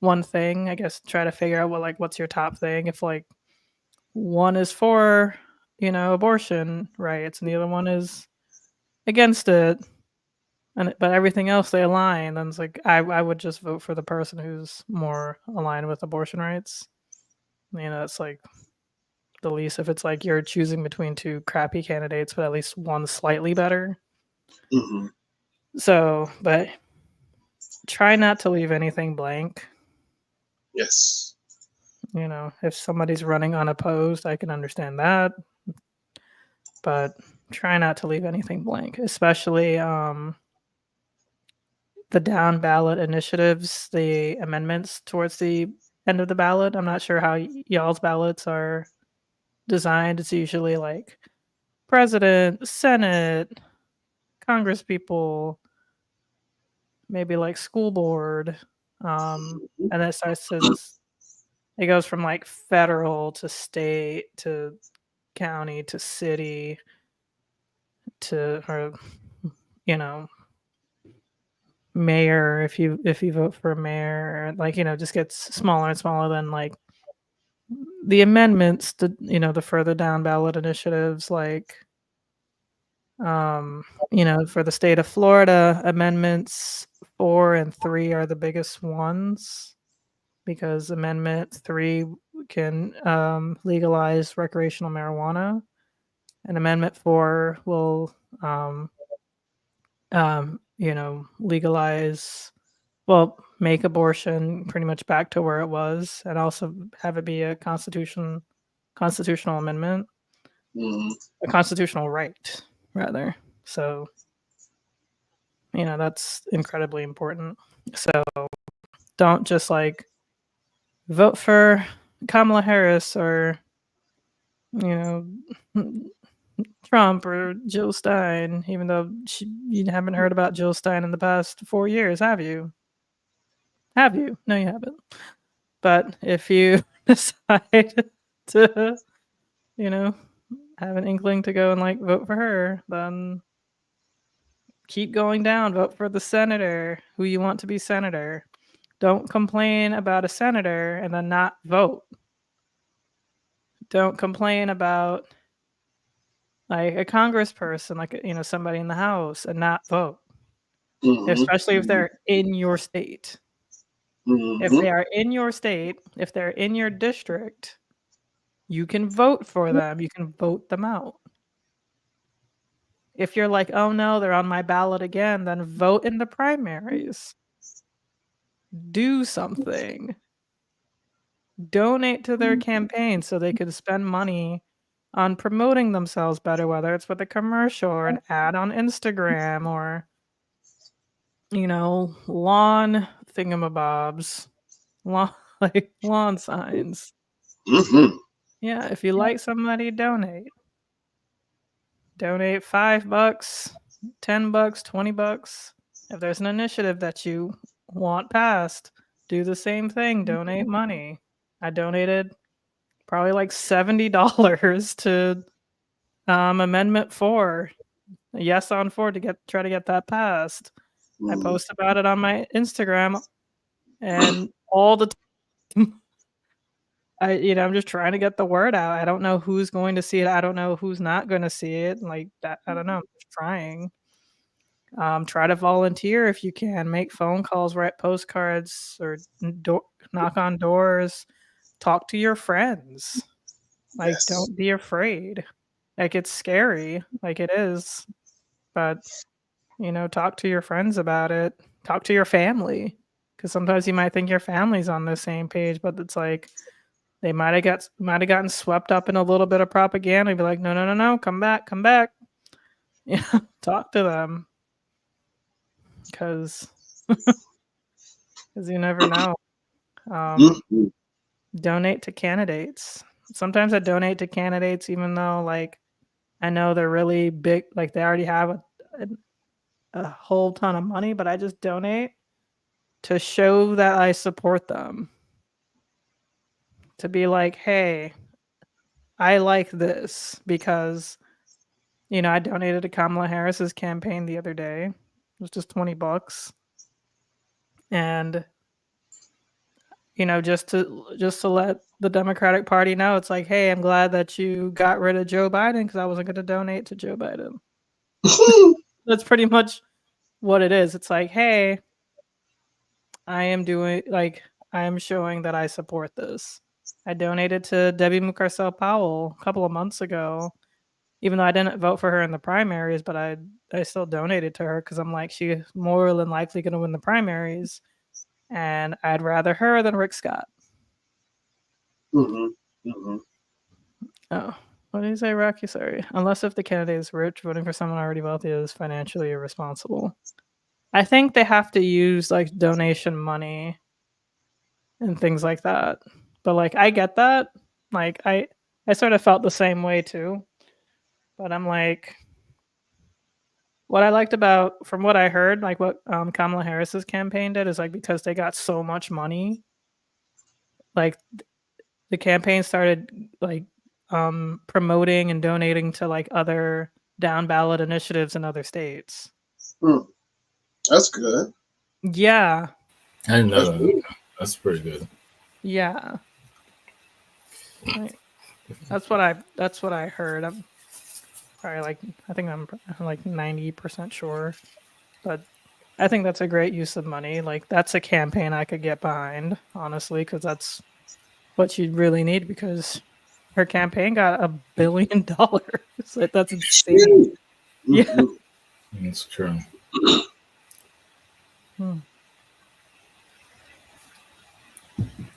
one thing, I guess try to figure out what's your top thing. If like one is for, abortion rights and the other one is against it, but everything else they align, then it's like I would just vote for the person who's more aligned with abortion rights. It's like the least, if it's like you're choosing between two crappy candidates, but at least one's slightly better. Mm-hmm. So, but try not to leave anything blank. Yes. If somebody's running unopposed, I can understand that, but try not to leave anything blank, especially the down ballot initiatives, the amendments towards the end of the ballot. I'm not sure how y'all's ballots are designed. It's usually like president, Senate, Congress people, maybe like school board. And then it goes from like federal to state to county to city or mayor, if you vote for a mayor, like just gets smaller and smaller than like the amendments to the further down ballot initiatives, like for the state of Florida, amendments 4 and 3 are the biggest ones, because amendment 3 can legalize recreational marijuana, and amendment 4 will legalize, make abortion pretty much back to where it was, and also have it be a constitutional amendment, a constitutional right, rather. So, that's incredibly important. So, don't just like vote for Kamala Harris or, Trump or Jill Stein, even though you haven't heard about Jill Stein in the past 4 years, have you? Have you? No, you haven't. But if you decide to, have an inkling to go and like vote for her, then keep going down. Vote for the senator who you want to be senator. Don't complain about a senator and then not vote. Don't complain about like a congressperson, like somebody in the House, and not vote. Especially if they're in your state. If they are in your state, if they're in your district, you can vote for them. You can vote them out. If you're like, oh no, they're on my ballot again, then vote in the primaries. Do something. Donate to their campaign so they could spend money on promoting themselves better, whether it's with a commercial or an ad on Instagram or, lawn thingamabobs, lawn signs. Yeah, if you like somebody, donate. Donate $5, $10, $20. If there's an initiative that you want passed, do the same thing. Donate money. I donated probably like $70 to Amendment 4, yes on 4, to try to get that passed. I post about it on my Instagram, and all the time, I'm just trying to get the word out. I don't know who's going to see it. I don't know who's not going to see it. Like that, I don't know. I'm just trying. Try to volunteer if you can. Make phone calls, write postcards, or knock on doors. Talk to your friends. Like, don't be afraid. Like, it's scary. Like, it is. But, talk to your friends about it. Talk to your family. Because sometimes you might think your family's on the same page, but it's like they might have gotten swept up in a little bit of propaganda. You'd be like, no, come back. Talk to them. Because you never know. donate to candidates. Sometimes I donate to candidates even though like I know they're really big, like they already have a whole ton of money, but I just donate to show that I support them. To be like, hey, I like this because I donated to Kamala Harris's campaign the other day. It was just $20. And just to let the Democratic Party know, it's like, hey, I'm glad that you got rid of Joe Biden because I wasn't going to donate to Joe Biden. That's pretty much what it is. It's like, hey, I am showing that I support this. I donated to Debbie Mucarsel Powell a couple of months ago, even though I didn't vote for her in the primaries, but I still donated to her because I'm like, she's more than likely going to win the primaries, and I'd rather her than Rick Scott. Mm-hmm. Mm-hmm. Oh, what did you say, Rocky? Sorry. Unless if the candidate is rich, voting for someone already wealthy is financially irresponsible. I think they have to use like donation money and things like that. But like I get that. Like I sort of felt the same way too. But I'm like, what I liked about from what I heard, like what Kamala Harris's campaign did is like because they got so much money, like the campaign started like promoting and donating to like other down ballot initiatives in other states. That's good. Yeah. I didn't know that. That's pretty good. Yeah. Like, that's what I heard. I'm probably like I think I'm like 90% sure, but I think that's a great use of money. Like that's a campaign I could get behind, honestly, because that's what she really need because her campaign got $1 billion. Like, that's insane. Yeah. Mm-hmm. That's true.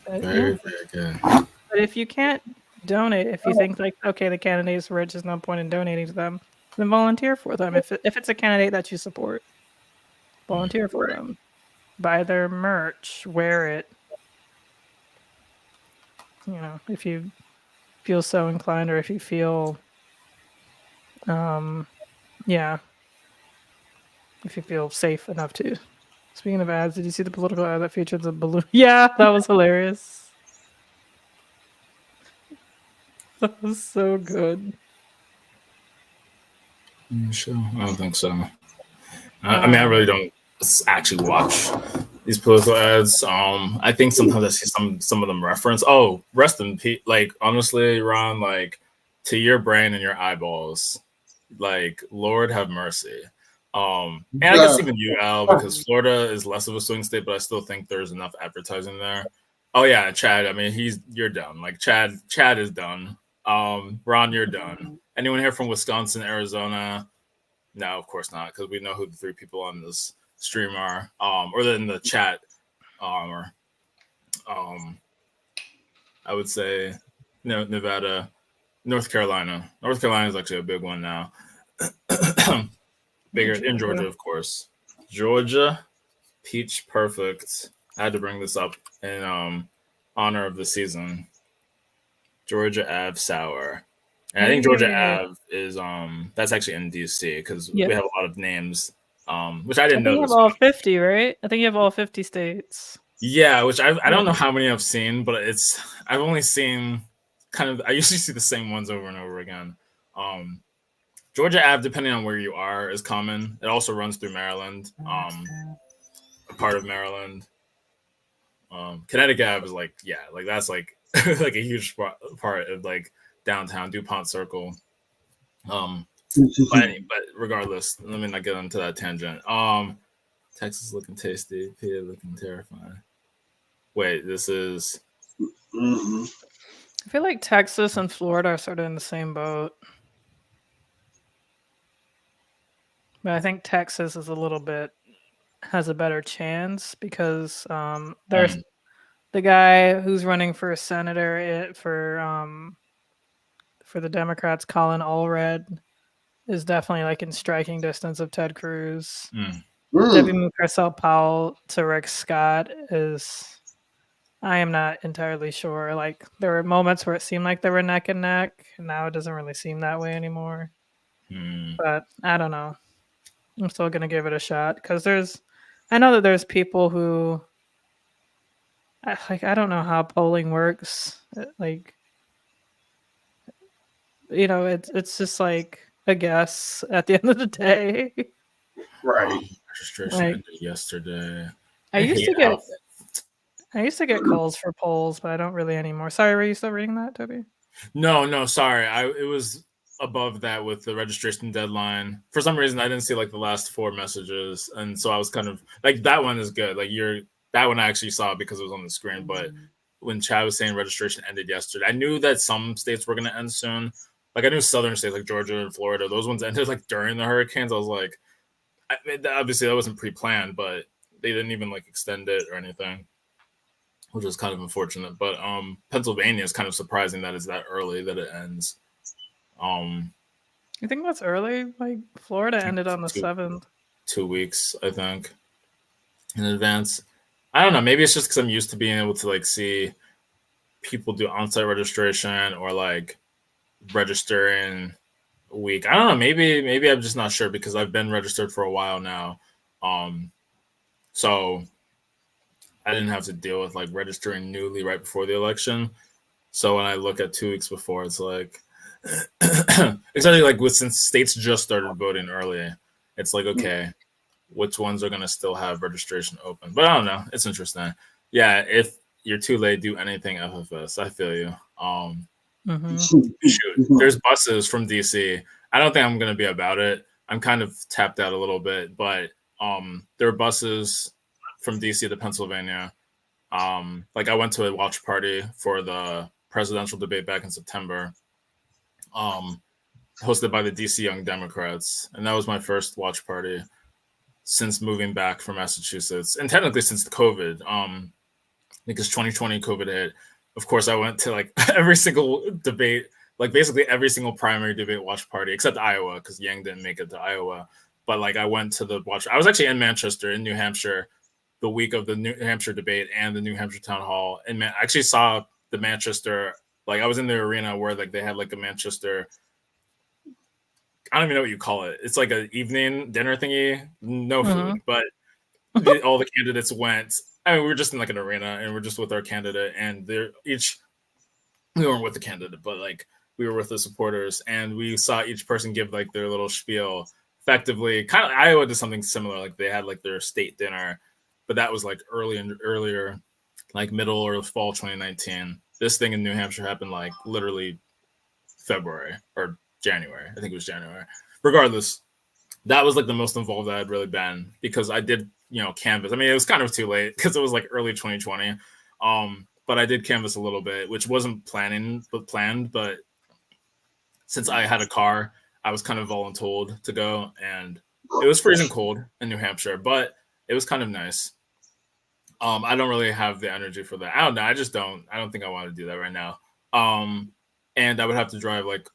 Very, very good. But if you can't donate, if you think like, okay, the candidate's rich, there's no point in donating to them, then volunteer for them. If it's a candidate that you support, volunteer for them. Buy their merch, wear it. If you feel so inclined, or if you feel, yeah, if you feel safe enough to. Speaking of ads, did you see the political ad that featured the balloon? Yeah, that was hilarious. That was so good. Sure. I don't think so. I mean, I really don't actually watch these political ads. I think sometimes I see some of them reference. Oh, rest in peace. Like honestly, Ron, like to your brain and your eyeballs, like Lord have mercy. And I guess even you, Al, because Florida is less of a swing state, but I still think there's enough advertising there. Oh yeah, Chad. I mean, you're done. Like Chad is done. Ron, you're done. Anyone here from Wisconsin, Arizona? No, of course not, because we know who the three people on this stream are, or in the chat, or I would say, Nevada, North Carolina. North Carolina is actually a big one now. Bigger in Georgia, of course. Georgia, peach perfect. I had to bring this up in honor of the season. Georgia Ave sour. And I think Georgia Ave is that's actually in DC because we have a lot of names, which I didn't know. You have all 50, right? I think you have all 50 states. Yeah, which I don't know how many I've seen, but I've only seen I usually see the same ones over and over again. Georgia Ave, depending on where you are, is common. It also runs through Maryland, a part of Maryland. Connecticut Ave is like that's like like a huge part of like downtown DuPont Circle. But regardless, let me not get into that tangent. Texas looking tasty, PA looking terrifying. Wait, this is. I feel like Texas and Florida are sort of in the same boat. But I think Texas is has a better chance because there's the guy who's running for senator for the Democrats, Colin Allred, is definitely like in striking distance of Ted Cruz. Debbie Mucarsel Powell to Rick Scott is I am not entirely sure. Like there were moments where it seemed like they were neck and neck, and now it doesn't really seem that way anymore. But I don't know. I'm still gonna give it a shot because I know that there's people who, I don't know how polling works. Like, it's just like a guess at the end of the day. Right. Registration Like, ended yesterday. I I used hate to how. get I used to get calls for polls, but I don't really anymore. Sorry, were you still reading that, Toby? No, sorry. It was above that with the registration deadline. For some reason, I didn't see like the last 4 messages, and so I was kind of like, that one is good. Like that one I actually saw because it was on the screen. But when Chad was saying registration ended yesterday, I knew that some states were going to end soon. Like I knew southern states like Georgia and Florida, those ones ended like during the hurricanes. I was like, obviously that wasn't pre-planned, but they didn't even like extend it or anything, which is kind of unfortunate. But Pennsylvania is kind of surprising that it's that early that it ends. You think that's early? Like Florida ended on the two, 7th. 2 weeks, I think, in advance. I don't know. Maybe it's just because I'm used to being able to like see people do on-site registration or like register in a week. I don't know. Maybe I'm just not sure because I've been registered for a while now. So I didn't have to deal with like registering newly right before the election. So when I look at 2 weeks before, it's like, especially like since states just started voting early, it's like, okay, which ones are going to still have registration open? But I don't know. It's interesting. Yeah, if you're too late, do anything FFS. I feel you. Shoot, there's buses from DC. I don't think I'm going to be about it. I'm kind of tapped out a little bit, but there are buses from DC to Pennsylvania. Like I went to a watch party for the presidential debate back in September, hosted by the DC Young Democrats, and that was my first watch party since moving back from Massachusetts, and technically since the COVID, because 2020 COVID hit. Of course, I went to like every single debate, like basically every single primary debate watch party except Iowa, because Yang didn't make it to Iowa. But like I went to the watch. I was actually in Manchester, in New Hampshire, the week of the New Hampshire debate and the New Hampshire town hall, and I actually saw the Manchester. Like I was in the arena where like they had like a Manchester. I don't even know what you call it. It's like an evening dinner thingy, no food, but all the candidates went. I mean, we were just in like an arena, and we're just with our candidate, and they're each. We weren't with the candidate, but like we were with the supporters, and we saw each person give like their little spiel. Effectively, kind of Iowa did something similar. Like they had like their state dinner, but that was like earlier, like middle or fall 2019. This thing in New Hampshire happened like literally February or January. I think it was January. Regardless, that was like the most involved I had really been because I did, canvas. I mean, it was kind of too late because it was like early 2020. But I did canvas a little bit, which wasn't planned, but since I had a car, I was kind of voluntold to go, and it was freezing cold in New Hampshire, but it was kind of nice. I don't really have the energy for that. I don't know. I just don't. I don't think I want to do that right now. And I would have to drive like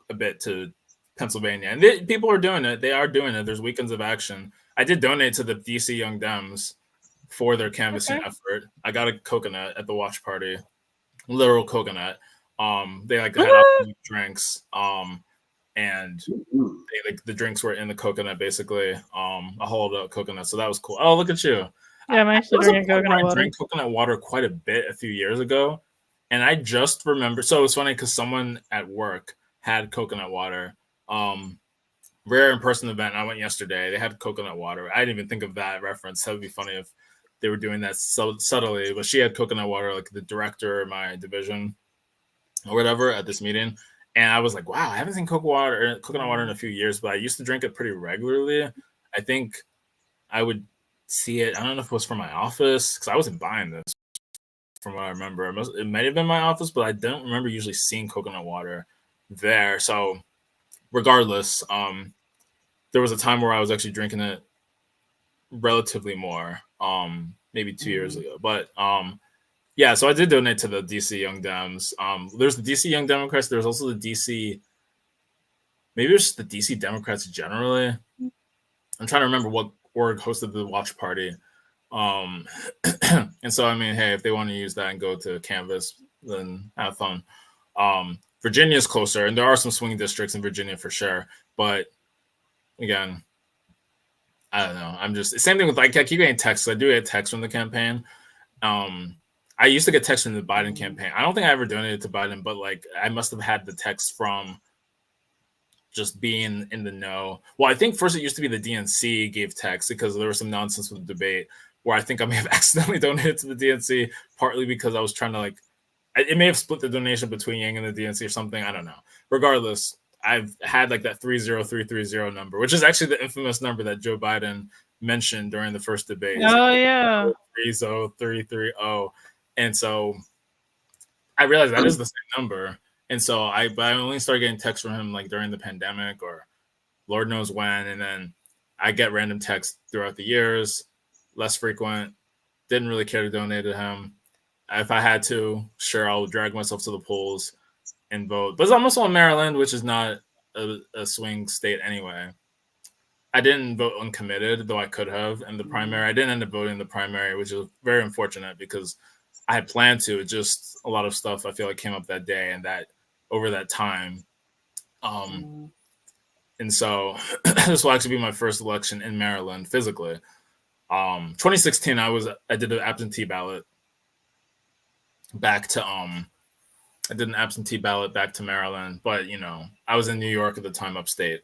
a bit to Pennsylvania, and people are doing it. They are doing it. There's weekends of action. I did donate to the DC Young Dems for their canvassing effort. I got a coconut at the watch party, literal coconut. They like had drinks. And the drinks were in the coconut, basically. A hollowed out coconut. So that was cool. Oh, look at you. Yeah, I'm actually drinking coconut water. I drank coconut water quite a bit a few years ago, and I just remember. So it was funny because someone at work had coconut water. Rare in-person event. I went yesterday. They had coconut water. I didn't even think of that reference. That would be funny if they were doing that so subtly. But she had coconut water, like the director of my division or whatever, at this meeting. And I was like, wow, I haven't seen coconut water in a few years, but I used to drink it pretty regularly. I think I would see it. I don't know if it was from my office because I wasn't buying this from what I remember. It might have been my office, but I don't remember usually seeing coconut water there. So regardless, there was a time where I was actually drinking it relatively more, maybe 2 years ago. But yeah, so I did donate to the DC Young Dems. There's the DC Young Democrats. There's also the DC, maybe it's just the DC Democrats generally. I'm trying to remember what org hosted the watch party. And so I mean, hey, if they want to use that and go to Canvas, then have fun. Virginia's closer, and there are some swing districts in Virginia for sure. But again, I don't know. I'm just same thing with like I keep getting texts. I do get texts from the campaign. I used to get texts from the Biden campaign. I don't think I ever donated to Biden, but like I must have had the text from just being in the know. Well, I think first it used to be the DNC gave text because there was some nonsense with the debate where I think I may have accidentally donated to the DNC, partly because I was trying to like, it may have split the donation between Yang and the DNC or something. I don't know. Regardless, I've had like that 30330 number, which is actually the infamous number that Joe Biden mentioned during the first debate. Oh yeah, 30330. And so I realized that is the same number. And so I only started getting texts from him like during the pandemic or Lord knows when. And then I get random texts throughout the years, less frequent. Didn't really care to donate to him. If I had to, sure, I'll drag myself to the polls and vote. But I'm also in Maryland, which is not a swing state anyway. I didn't vote uncommitted, though I could have. And the primary, I didn't end up voting in the primary, which is very unfortunate because I had planned to. It just a lot of stuff I feel like came up that day and that over that time. And so this will actually be my first election in Maryland physically. 2016, I did an absentee ballot back to I did an absentee ballot back to Maryland, but you know, I was in New York at the time, upstate.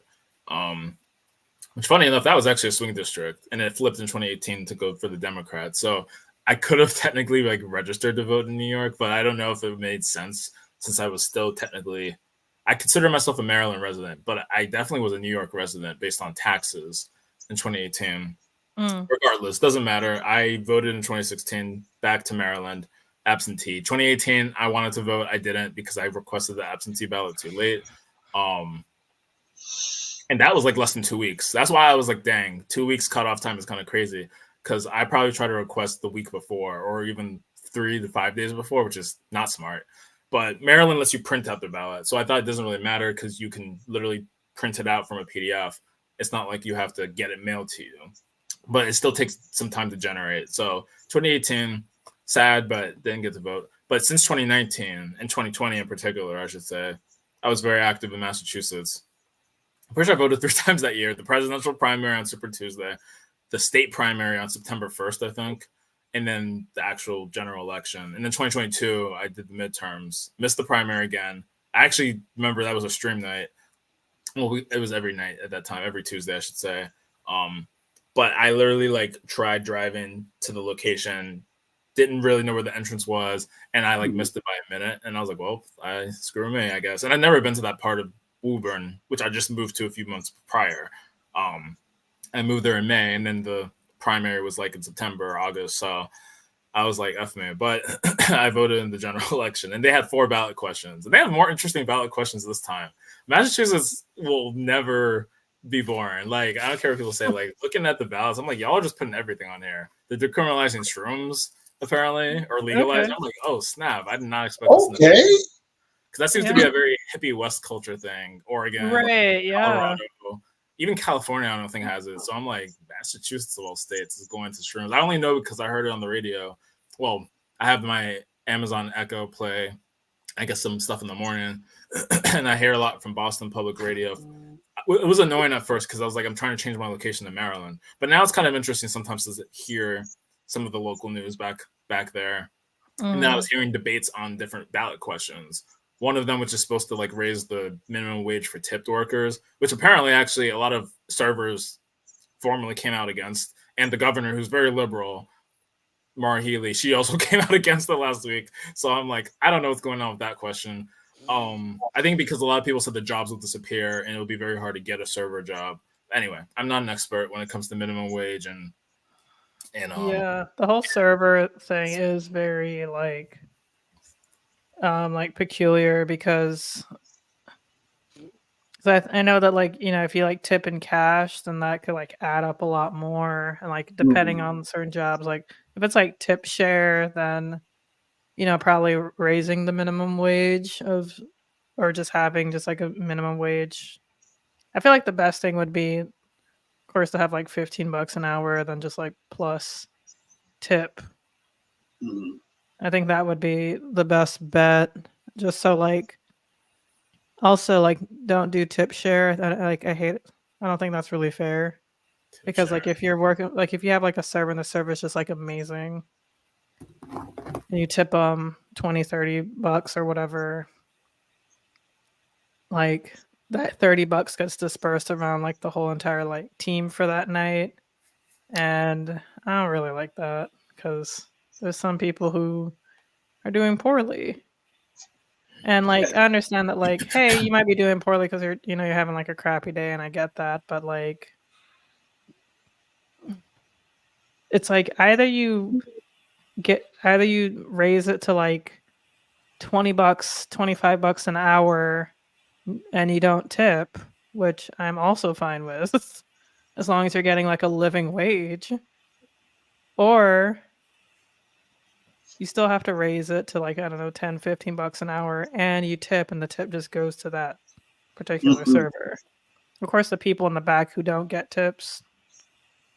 Which funny enough, that was actually a swing district, and it flipped in 2018 to go for the Democrats. So I could have technically like registered to vote in New York, but I don't know if it made sense since I was still technically. I consider myself a Maryland resident, but I definitely was a New York resident based on taxes in 2018. Regardless, doesn't matter. I voted in 2016 back to Maryland, absentee. 2018, I wanted to vote. I didn't because I requested the absentee ballot too late. And that was like less than 2 weeks. That's why I was like, dang, 2 weeks cutoff time is kind of crazy because I probably try to request the week before or even 3 to 5 days before, which is not smart. But Maryland lets you print out the ballot. So I thought it doesn't really matter because you can literally print it out from a PDF. It's not like you have to get it mailed to you, but it still takes some time to generate. So 2018, sad, but didn't get to vote. But since 2019 and 2020 in particular, I should say, I was very active in Massachusetts. I'm pretty sure I voted 3 times that year. The presidential primary on Super Tuesday, the state primary on September 1st, I think, and then the actual general election. And then 2022, I did the midterms, missed the primary again. I actually remember that was a stream night. Well, it was every night at that time, every Tuesday, I should say. But I literally like tried driving to the location, didn't really know where the entrance was, and I like missed it by a minute. And I was like, well, screw me, I guess. And I'd never been to that part of Woburn, which I just moved to a few months prior. I moved there in May, and then the primary was like in September or August. So I was like, F me. But I voted in the general election, and they had 4 ballot questions. And they have more interesting ballot questions this time. Massachusetts will never be boring. Like, I don't care what people say, like, looking at the ballots, I'm like, y'all are just putting everything on here. They're decriminalizing shrooms, apparently, or legalizing. Okay. I'm like, oh, snap. I did not expect this. Okay. Because that seems to be a very hippie West culture thing. Oregon, right? Yeah. Colorado, even California, I don't think has it. So I'm like, Massachusetts of all states is going to shrooms. I only know because I heard it on the radio. Well, I have my Amazon Echo play, I guess some stuff in the morning, and I hear a lot from Boston Public Radio. It was annoying at first because I was like, I'm trying to change my location to Maryland. But now it's kind of interesting sometimes to hear some of the local news back there. And then I was hearing debates on different ballot questions. One of them, which is supposed to like raise the minimum wage for tipped workers, which apparently actually a lot of servers formally came out against. And the governor, who's very liberal, Maura Healey, she also came out against it last week. So I'm like, I don't know what's going on with that question. I think because a lot of people said the jobs will disappear and it will be very hard to get a server job. Anyway, I'm not an expert when it comes to minimum wage and yeah, the whole server thing is very like peculiar because I know that like, you know, if you like tip in cash, then that could like add up a lot more. And like depending on certain jobs, like if it's like tip share, then, you know, probably raising the minimum wage or just having just like a minimum wage. I feel like the best thing would be, of course, to have like $15 an hour, then just like plus tip. Mhm. I think that would be the best bet. Just so like, also like, don't do tip share. I hate it. I don't think that's really fair. Because like, if you're working, like if you have like a server and the server's just like amazing, and you tip 20-30 bucks or whatever, like that 30 bucks gets dispersed around like the whole entire like team for that night. And I don't really like that because there's some people who are doing poorly. And like I understand that like, hey, you might be doing poorly because you're having like a crappy day, and I get that, but like it's like either you raise it to like 20 bucks, 25 bucks an hour, and you don't tip, which I'm also fine with, as long as you're getting like a living wage, or you still have to raise it to like, I don't know, 10, 15 bucks an hour, and you tip, and the tip just goes to that particular Mhm. server. Of course, the people in the back who don't get tips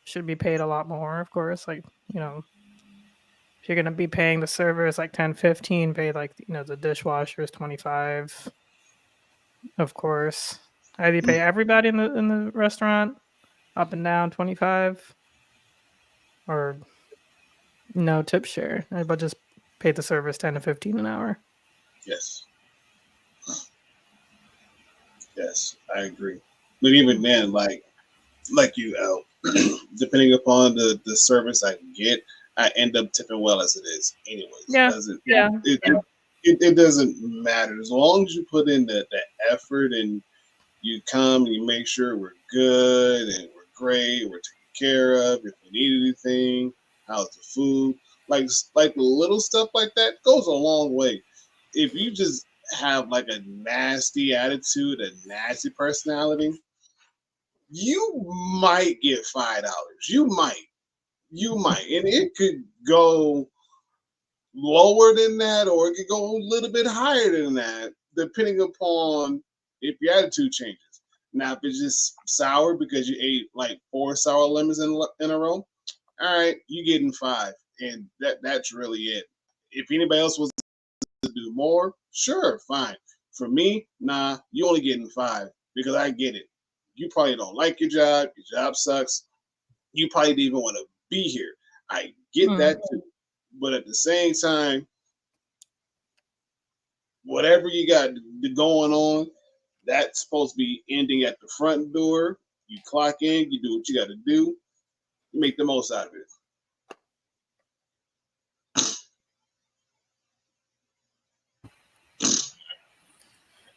should be paid a lot more, of course. Like, if you're going to be paying the servers like 10, 15, pay like, the dishwashers 25, of course. Either you pay everybody in the restaurant up and down 25, or no tip share, but just pay the servers 10 to 15 an hour. Yes. Yes, I agree. But even then, like you, depending upon the service I get, I end up tipping well as it is, anyways. Yeah. Doesn't Yeah. it doesn't matter as long as you put in the effort and you come and you make sure we're good and we're great, we're taken care of. If we need anything, how's the food? Like the little stuff like that goes a long way. If you just have like a nasty attitude, a nasty personality, you might get $5. You might, and it could go lower than that, or it could go a little bit higher than that, depending upon if your attitude changes. Now, if it's just sour because you ate like 4 sour lemons in a row, all right, you getting 5, and that's really it. If anybody else was to do more, sure, fine. For me, nah, you only getting 5 because I get it. You probably don't like your job sucks, you probably didn't even want to be here. I get that too. But at the same time, whatever you got going on, that's supposed to be ending at the front door. You clock in, you do what you got to do, you make the most out of it.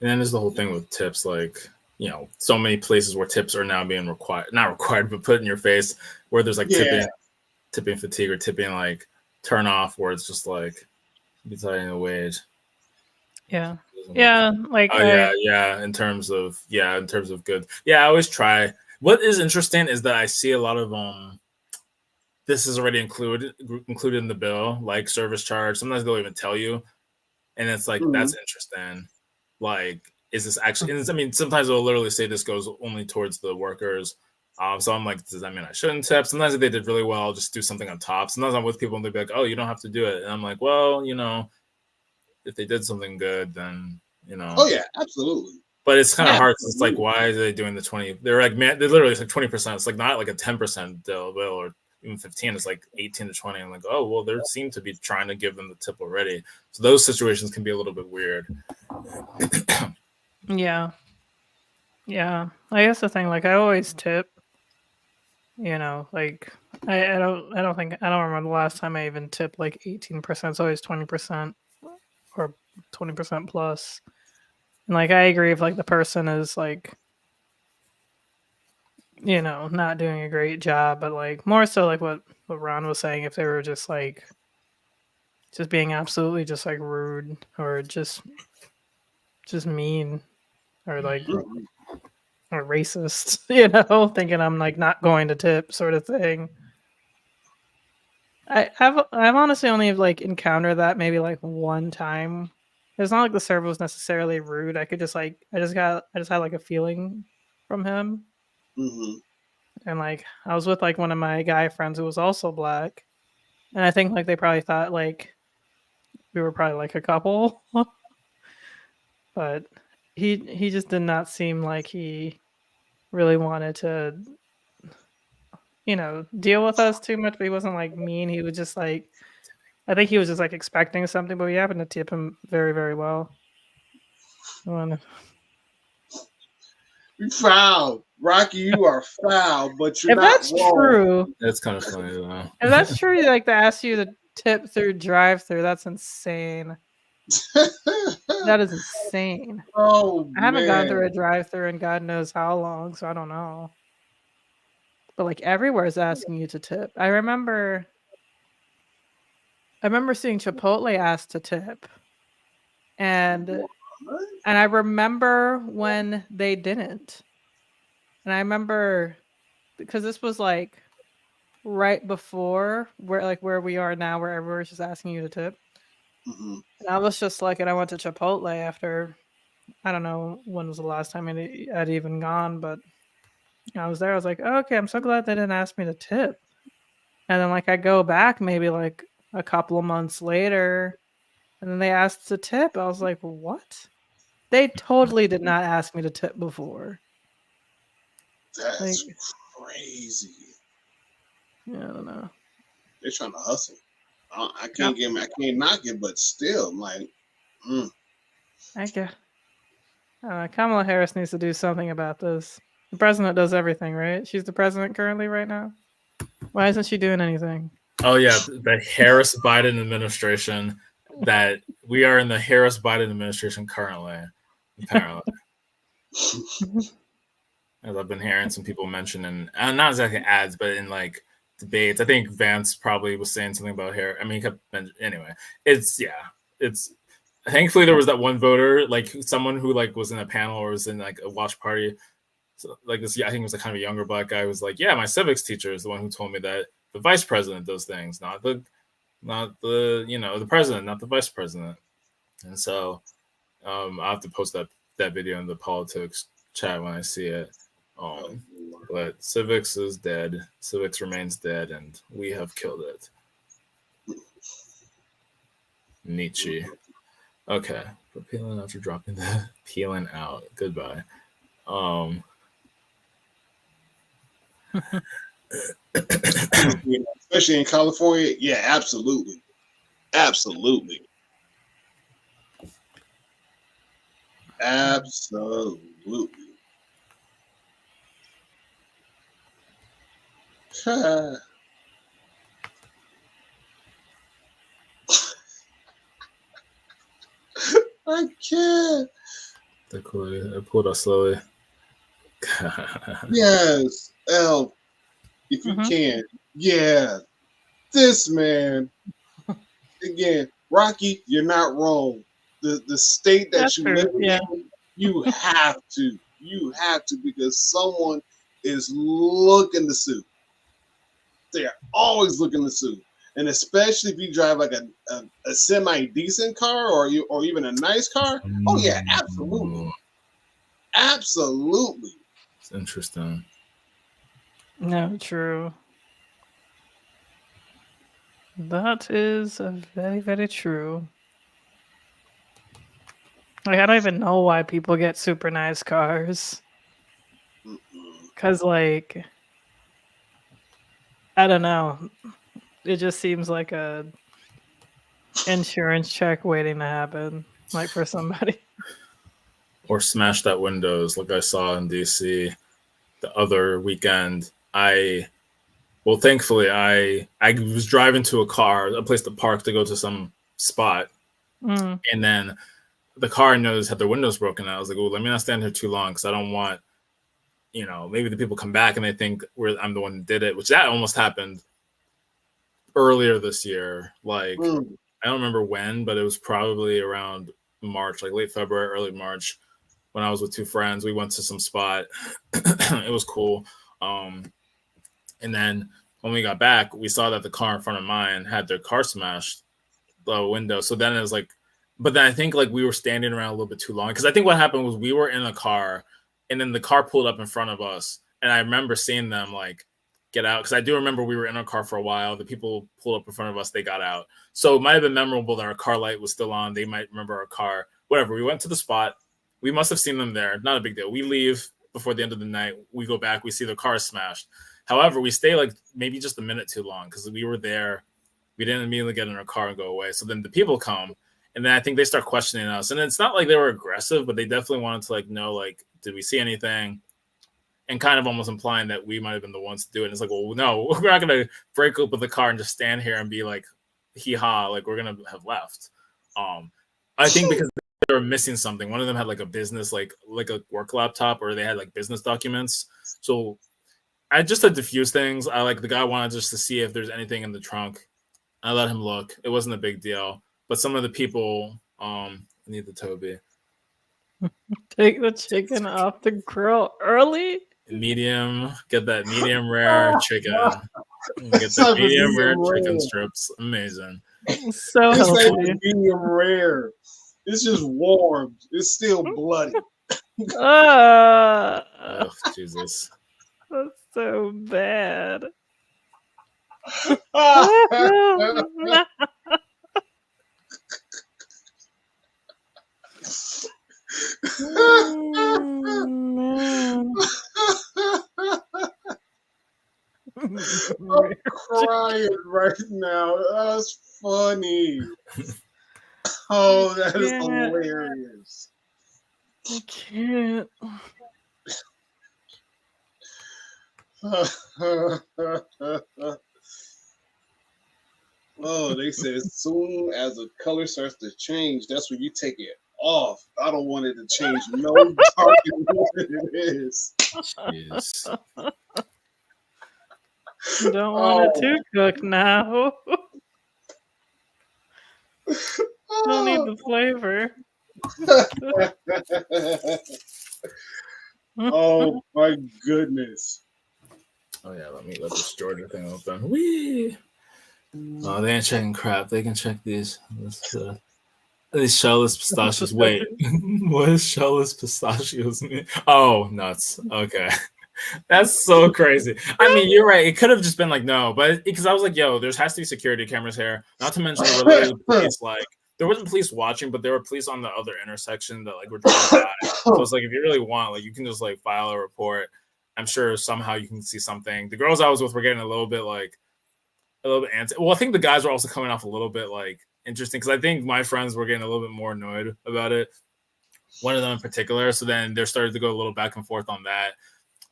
And then there's the whole thing with tips, like, so many places where tips are now being not required, but put in your face, where there's like tipping fatigue or tipping like turn off, where it's just like you're telling the wage. Yeah. Yeah. Like, in terms of good. Yeah, I always try. What is interesting is that I see a lot of this is already included in the bill, like service charge. Sometimes they'll even tell you, and it's like that's interesting. Like, is this actually? I mean, sometimes they'll literally say this goes only towards the workers. So I'm like, does that mean I shouldn't tip? Sometimes if they did really well, I'll just do something on top. Sometimes I'm with people and they'll be like, oh, you don't have to do it. And I'm like, well, if they did something good, then, Oh, yeah, absolutely. But it's kind of hard. It's like, why are they doing the 20? They're like, man, they're literally like 20%. It's like not like a 10% bill or even 15. It's like 18 to 20. I'm like, oh, well, they seem to be trying to give them the tip already. So those situations can be a little bit weird. Yeah. Yeah. I guess the thing, like, I always tip, like, I don't remember the last time I even tipped like 18%. It's always 20% or 20% plus. And like, I agree if like the person is like, not doing a great job, but like more so like what Ron was saying, if they were just like, just being absolutely just like rude or just mean or like or racist, thinking I'm like not going to tip sort of thing. I've honestly only like encountered that maybe like one time. It's not like the server was necessarily rude. I just had like a feeling from him. Mm-hmm. And like I was with like one of my guy friends who was also black, And I think like they probably thought like we were probably like a couple, but he just did not seem like he really wanted to, deal with us too much. But he wasn't like mean. He was just like, I think he was just like expecting something, but we happened to tip him very, very well. You foul, Rocky. You are foul, but you're If not that's wrong. true, That's kind of funny though. if that's true, like to ask you to tip through drive-through, that's insane. That is insane. Oh I haven't gone man. through a drive-through in God knows how long, so I don't know. But like everywhere is asking you to tip. I remember seeing Chipotle ask to tip, and I remember when they didn't. And I remember because this was like right before where we are now, where everyone's just asking you to tip. Mm-hmm. And I was just like, and I went to Chipotle after, I don't know when was the last time I'd even gone, but I was there. I was like, oh, okay, I'm so glad they didn't ask me to tip. And then like I go back maybe like a couple of months later, and then they asked to tip. I was like, what? They totally did not ask me to tip before. That's Like, crazy. yeah, I don't know. They're trying to hustle. I can't get. I can't knock it, but still, I'm like, I guess Kamala Harris needs to do something about this. The president does everything, right? She's the president currently right now. Why isn't she doing anything? Oh yeah, the Harris Biden administration. That we are in the Harris Biden administration currently, apparently. As I've been hearing some people mention in not exactly ads, but in like debates. I think Vance probably was saying something about hair. I mean, he kept anyway. It's thankfully there was that one voter, like someone who like was in a panel or was in like a watch party. So like this, I think it was a kind of a younger black guy who was like, yeah, my civics teacher is the one who told me that the vice president does things, not the the president, not the vice president. And so I'll have to post that video in the politics chat when I see it. But civics is dead. Civics remains dead, and we have killed it. Nietzsche. Okay. But peeling after dropping the peeling out. Goodbye. Especially in California, yeah, absolutely. Absolutely. I can't. I pulled out slowly. Yes, L, if you can. Yeah. This man. Again, Rocky, you're not wrong. The state that you live in, you have to. You have to, because someone is looking to sue. They are always looking to sue. And especially if you drive like a semi-decent car or even a nice car. Oh yeah, absolutely. Absolutely. It's interesting. No, true. That is very, very true. Like, I don't even know why people get super nice cars. Because, like, I don't know. It just seems like a insurance check waiting to happen, like for somebody. Or smash that windows like I saw in DC the other weekend. Thankfully, I was driving to a place to park to go to some spot. And then the car I noticed had their windows broken. I was like, oh, let me not stand here too long because I don't want, maybe the people come back and they think I'm the one who did it, which that almost happened earlier this year. Like, I don't remember when, but it was probably around March, like late February, early March, when I was with two friends. We went to some spot. It was cool. And then when we got back, we saw that the car in front of mine had their car smashed, the window. So then it was like, but then I think like we were standing around a little bit too long. Because I think what happened was we were in a car and then the car pulled up in front of us. And I remember seeing them like get out, because I do remember we were in our car for a while. The people pulled up in front of us, they got out. So it might have been memorable that our car light was still on. They might remember our car. Whatever. We went to the spot. We must have seen them there. Not a big deal. We leave before the end of the night. We go back. We see the car smashed. However, we stay like maybe just a minute too long because we were there. We didn't immediately get in our car and go away. So then the people come, and then I think they start questioning us. And it's not like they were aggressive, but they definitely wanted to like know, like, did we see anything? And kind of almost implying that we might have been the ones to do it. And it's like, well, no, we're not going to break open the car and just stand here and be like, hee haw, like we're going to have left. I think because they were missing something. One of them had like a business, like a work laptop, or they had like business documents. So I just had diffuse things. I like the guy wanted just to see if there's anything in the trunk. I let him look. It wasn't a big deal. But some of the people, I need the Toby. Take the chicken off the grill early. Medium, get that medium rare chicken. Get that medium rare chicken strips. Amazing. So healthy. Medium rare. It's just warm. It's still bloody. Oh, Jesus. That's so bad. I'm crying right now. That's funny. Oh, that is hilarious. I can't. Oh, they said as soon as the color starts to change, that's when you take it off. I don't want it to change no darker than what it is. Jeez. You don't want it to cook now. Don't need the flavor. Oh my goodness. Oh yeah, let this Georgia thing open. Whee! Oh, they ain't checking crap. They can check these. These shellless pistachios. Wait, what does shellless pistachios mean? Oh, nuts. Okay. That's so crazy. I mean, you're right. It could have just been like, no, but because I was like, yo, there has to be security cameras here. Not to mention there were literally police, like, there wasn't police watching, but there were police on the other intersection that like were driving by. So it's like, if you really want, like, you can just like file a report. I'm sure somehow you can see something. The girls I was with were getting a little bit antsy. Well, I think the guys were also coming off a little bit like interesting because I think my friends were getting a little bit more annoyed about it. One of them in particular. So then there started to go a little back and forth on that.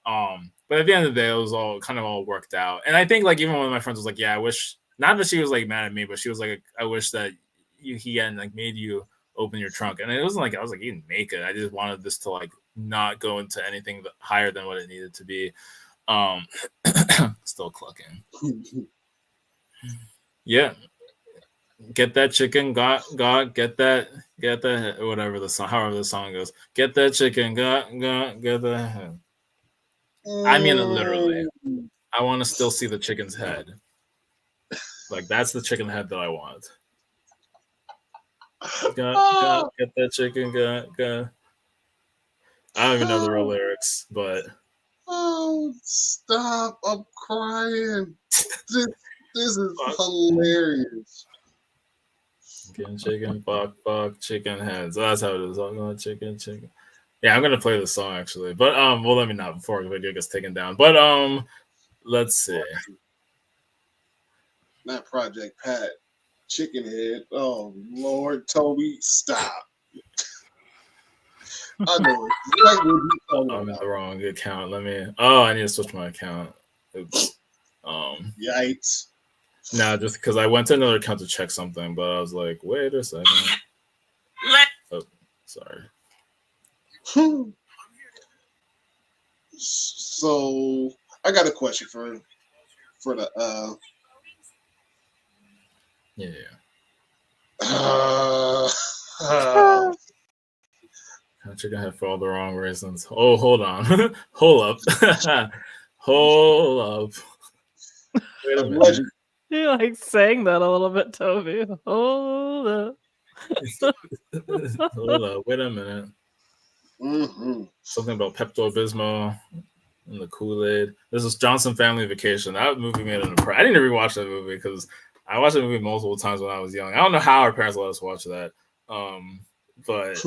But at the end of the day, it was all worked out. And I think like even one of my friends was like, yeah, I wish, not that she was like mad at me, but she was like, I wish that he hadn't like made you open your trunk. And it wasn't like I was like, he didn't make it. I just wanted this to like not go into anything higher than what it needed to be. Still clucking. Yeah. Get that chicken, God, get that, whatever the song, however the song goes. Get that chicken, God, get that. I mean it literally. I want to still see the chicken's head. Like that's the chicken head that I want. Get that chicken, God. I don't even know the real lyrics, but oh, stop! I'm crying. This is hilarious. Chicken, fuck, chicken heads. So that's how it is. I'm going chicken. Yeah, I'm gonna play the song actually, but well, let me not before the video gets taken down. But let's see. Not Project Pat, chicken head. Oh Lord, Toby, stop. I know exactly what you're talking I'm in about. the wrong account. I need to switch my account. Oops. Yikes. Nah, just because I went to another account to check something, but I was like, wait a second. Oh, sorry. So I got a question for the Chicken head for all the wrong reasons. Oh, hold on. Hold up. Hold up. Wait a minute. You like saying that a little bit, Toby. Hold up. Hold up. Wait a minute. Mm-hmm. Something about Pepto-Bismol. and the Kool-Aid. This is Johnson Family Vacation. That movie made an impression. I didn't rewatch that movie because I watched the movie multiple times when I was young. I don't know how our parents let us watch that. But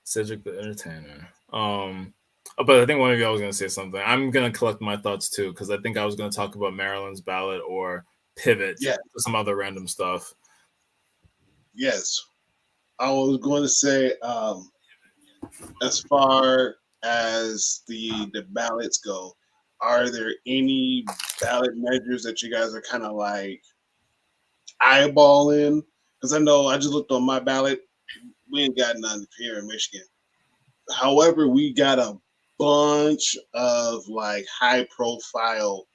Cedric the Entertainer. But I think one of y'all was going to say something. I'm going to collect my thoughts too, because I think I was going to talk about Maryland's ballot or pivot to some other random stuff. Yes. I was going to say, as far as the ballots go, are there any ballot measures that you guys are kind of like eyeballing? Because I know I just looked on my ballot. We ain't got none here in Michigan. However, we got a bunch of like high profile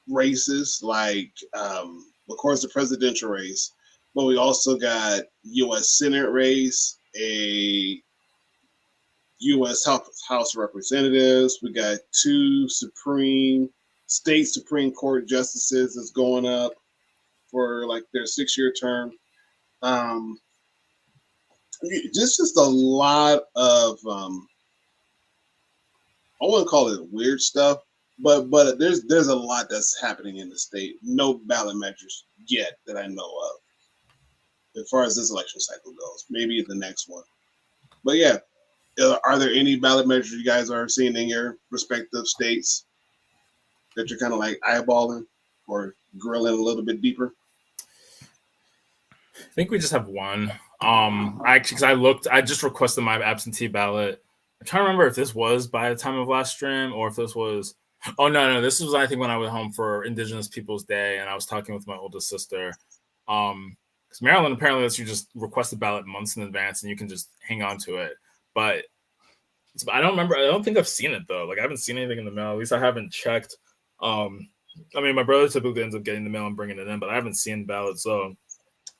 races, like of course the presidential race, but we also got U.S. Senate race, a U.S. House of Representatives. We got 2 state Supreme Court justices that's going up for like their 6-year term. Just a lot of I wouldn't call it weird stuff, but there's a lot that's happening in the state. No ballot measures yet that I know of, as far as this election cycle goes. Maybe the next one, but yeah. Are there any ballot measures you guys are seeing in your respective states that you're kind of like eyeballing or grilling a little bit deeper? I think we just have one. Because I just requested my absentee ballot. I'm trying to remember if this was by the time of last stream or if this was. Oh no, this was I think when I went home for Indigenous Peoples Day and I was talking with my oldest sister. Because Maryland apparently lets you just request a ballot months in advance and you can just hang on to it. But I don't remember. I don't think I've seen it though. Like I haven't seen anything in the mail. At least I haven't checked. I mean, my brother typically ends up getting the mail and bringing it in, but I haven't seen ballots. So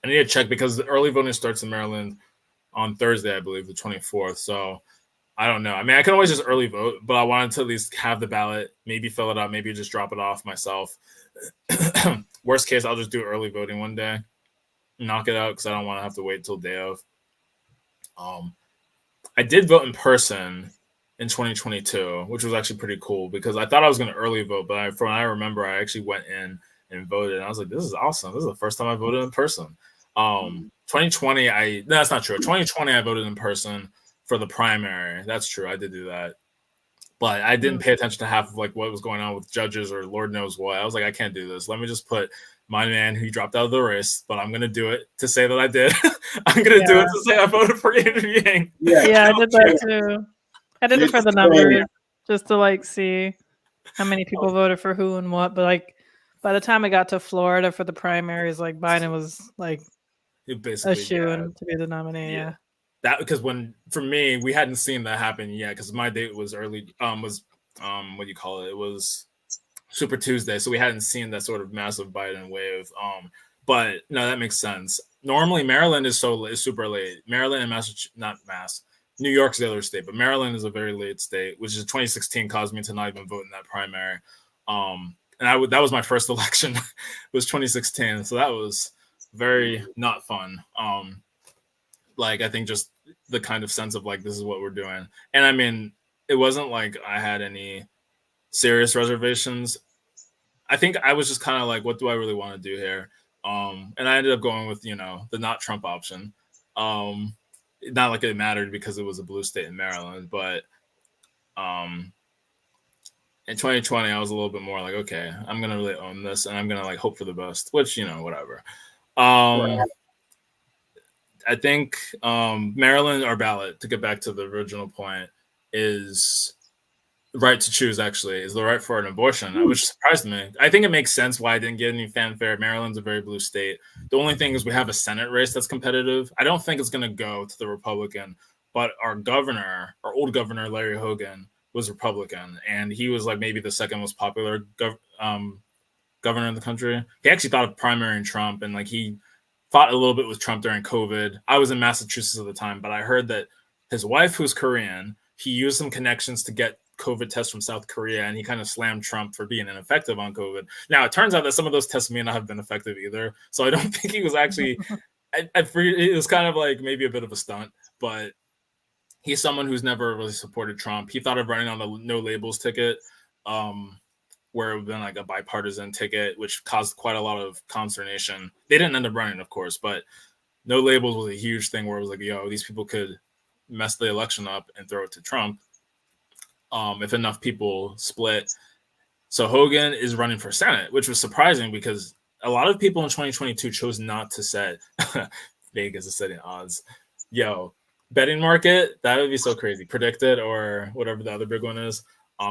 I need to check because the early voting starts in Maryland on Thursday, I believe, the 24th. So I don't know. I mean, I can always just early vote, but I wanted to at least have the ballot, maybe fill it out, maybe just drop it off myself. Worst case, I'll just do early voting one day, knock it out because I don't want to have to wait till day of. I did vote in person in 2022, which was actually pretty cool because I thought I was going to early vote, but from what I remember, I actually went in and voted. And I was like, this is awesome. This is the first time I voted in person. 2020, no, that's not true. 2020, I voted in person for the primary. That's true. I did do that. But I didn't pay attention to half of like what was going on with judges or Lord knows what. I was like, I can't do this. Let me just put my man who dropped out of the race, but I'm going to do it to say that I did. I'm going to do it to say I voted for Andrew Yang. Yeah, I did that too. I did it for the numbers, just to like see how many people voted for who and what. But like by the time I got to Florida for the primaries, like Biden was like a shoo-in to be the nominee. Yeah. That because for me, we hadn't seen that happen yet because my date was early. What do you call it? It was Super Tuesday, so we hadn't seen that sort of massive Biden wave. But no, that makes sense. Normally, Maryland is super late. Maryland and New York's the other state, but Maryland is a very late state, which is 2016 caused me to not even vote in that primary. And that was my first election. It was 2016, so that was very not fun. Like I think just the kind of sense of like this is what we're doing, and I mean it wasn't like I had any serious reservations. I think I was just kind of like, what do I really want to do here? And I ended up going with the not Trump option. Not like it mattered because it was a blue state in Maryland, but in 2020 I was a little bit more like, okay, I'm gonna really own this and I'm gonna like hope for the best, which whatever. I think Maryland, our ballot, to get back to the original point, is right to choose, actually, is the right for an abortion, which surprised me. I think it makes sense why I didn't get any fanfare. Maryland's a very blue state. The only thing is we have a Senate race that's competitive. I don't think it's going to go to the Republican, but our old governor, Larry Hogan, was Republican, and he was like maybe the second most popular governor in the country. He actually thought of primarying Trump, and like he fought a little bit with Trump during COVID. I was in Massachusetts at the time, but I heard that his wife, who's Korean, he used some connections to get COVID tests from South Korea, and he kind of slammed Trump for being ineffective on COVID. Now, it turns out that some of those tests may not have been effective either, so I don't think he was actually it was kind of like maybe a bit of a stunt, but he's someone who's never really supported Trump. He thought of running on the no labels ticket, where it would have been like a bipartisan ticket, which caused quite a lot of consternation. They didn't end up running, of course, but no labels was a huge thing where it was like, yo, these people could mess the election up and throw it to Trump if enough people split. So Hogan is running for Senate, which was surprising because a lot of people in 2022 chose not to set Vegas is setting odds. Yo, betting market, that would be so crazy. Predicted or whatever the other big one is.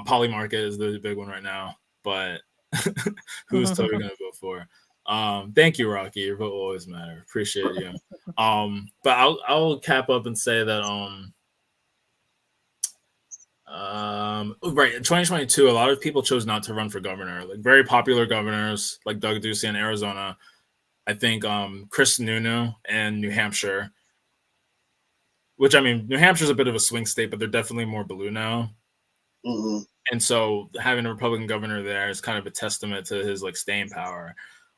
Poly market is the big one right now. But who's totally going to vote for? Thank you, Rocky. Your vote will always matter. Appreciate you. But I'll cap up and say that right in 2022, a lot of people chose not to run for governor. Like very popular governors, like Doug Ducey in Arizona. I think Chris Sununu in New Hampshire. Which I mean, New Hampshire's a bit of a swing state, but they're definitely more blue now. Mm-hmm. And so having a Republican governor there is kind of a testament to his like staying power.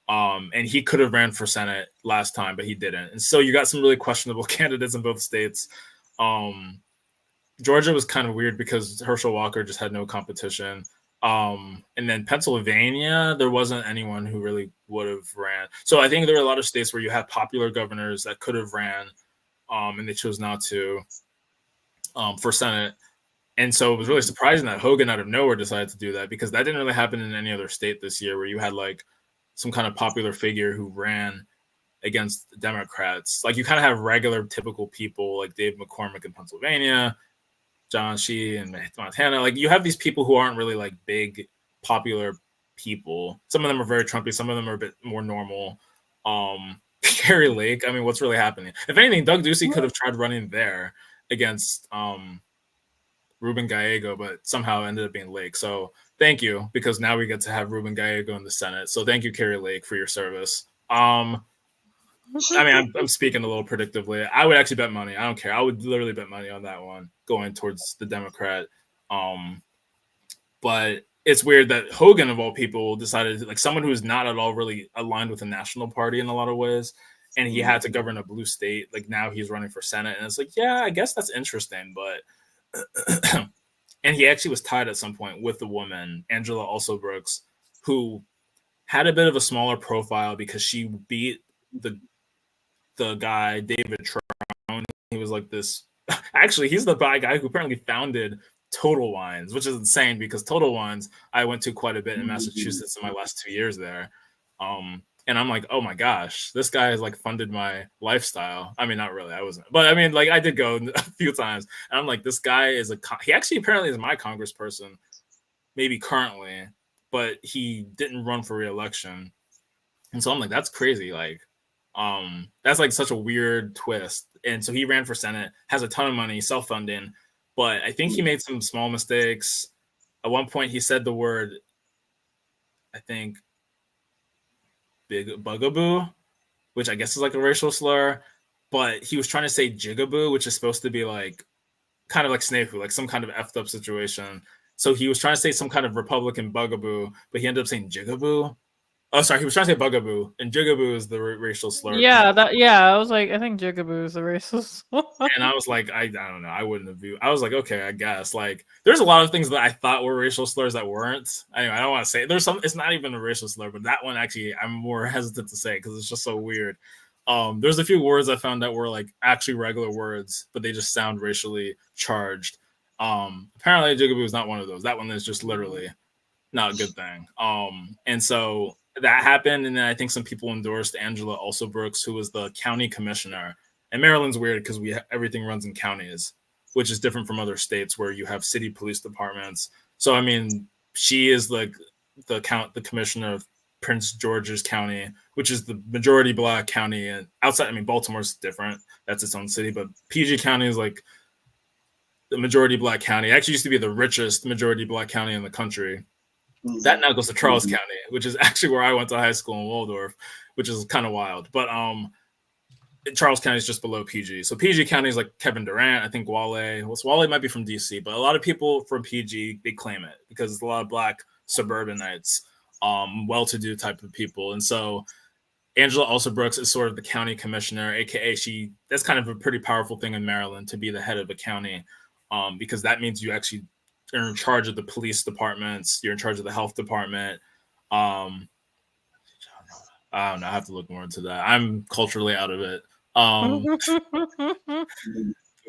And he could have ran for Senate last time, but he didn't. And so you got some really questionable candidates in both states. Georgia was kind of weird because Herschel Walker just had no competition. And then Pennsylvania, there wasn't anyone who really would have ran. So I think there are a lot of states where you have popular governors that could have ran, and they chose not to for Senate. And so it was really surprising that Hogan out of nowhere decided to do that because that didn't really happen in any other state this year where you had like some kind of popular figure who ran against the Democrats. Like you kind of have regular typical people like Dave McCormick in Pennsylvania, John Shee in Montana. Like you have these people who aren't really like big popular people. Some of them are very Trumpy. Some of them are a bit more normal. Carrie Lake. I mean, what's really happening? If anything, Doug Ducey could have tried running there against Ruben Gallego, but somehow ended up being Lake. So thank you, because now we get to have Ruben Gallego in the Senate. So thank you, Carrie Lake, for your service. I mean, I'm speaking a little predictively. I would actually bet money. I don't care. I would literally bet money on that one going towards the Democrat. But it's weird that Hogan, of all people, decided like someone who's not at all really aligned with the national party in a lot of ways, and he had to govern a blue state. Like now he's running for Senate, and it's like, yeah, I guess that's interesting, but. And he actually was tied at some point with the woman, Angela Also Brooks, who had a bit of a smaller profile because she beat the guy, David Trown. He was like this. Actually, he's the guy who apparently founded Total Wines, which is insane because Total Wines I went to quite a bit in Massachusetts in my last 2 years there. And I'm like, oh my gosh, this guy has like funded my lifestyle. I mean, not really, I wasn't, but I mean, like I did go a few times, and I'm like, this guy is he actually apparently is my congressperson, maybe currently, but he didn't run for re-election, and so I'm like, that's crazy. Like, that's like such a weird twist. And so he ran for Senate, has a ton of money, self-funding, but I think he made some small mistakes. At one point, he said the word, I think, big bugaboo, which I guess is like a racial slur, but he was trying to say jigaboo, which is supposed to be like kind of like snafu, like some kind of effed up situation. So he was trying to say some kind of Republican bugaboo, but he ended up saying jigaboo. Oh, sorry, he was trying to say bugaboo, and jigaboo is the racial slur. Yeah, I was like, I think jigaboo is the racist. And I was like, I don't know, I wouldn't have viewed. I was like, okay, I guess. Like, there's a lot of things that I thought were racial slurs that weren't. Anyway, I don't want to say there's some. It's not even a racial slur, but that one actually, I'm more hesitant to say because it's just so weird. There's a few words I found that were like actually regular words, but they just sound racially charged. Apparently, jigaboo is not one of those. That one is just literally not a good thing. And so that happened, and then I think some people endorsed Angela Also Brooks, who was the county commissioner. And Maryland's weird because everything runs in counties, which is different from other states where you have city police departments. So I mean, she is like the commissioner of Prince George's County, which is the majority black county. And outside, I mean, Baltimore's different; that's its own city. But PG County is like the majority black county. It actually used to be the richest majority black county in the country. That now goes to Charles County, which is actually where I went to high school in Waldorf, which is kind of wild. But Charles County is just below PG. So PG County is like Kevin Durant. I think Wale. Well, Wale might be from DC, but a lot of people from PG, they claim it because it's a lot of black suburbanites, well-to-do type of people. And so Angela also Brooks is sort of the county commissioner, aka that's kind of a pretty powerful thing in Maryland to be the head of a county, because that means you actually are in charge of the police departments, you're in charge of the health department. Um, I don't know. I have to look more into that. I'm culturally out of it. It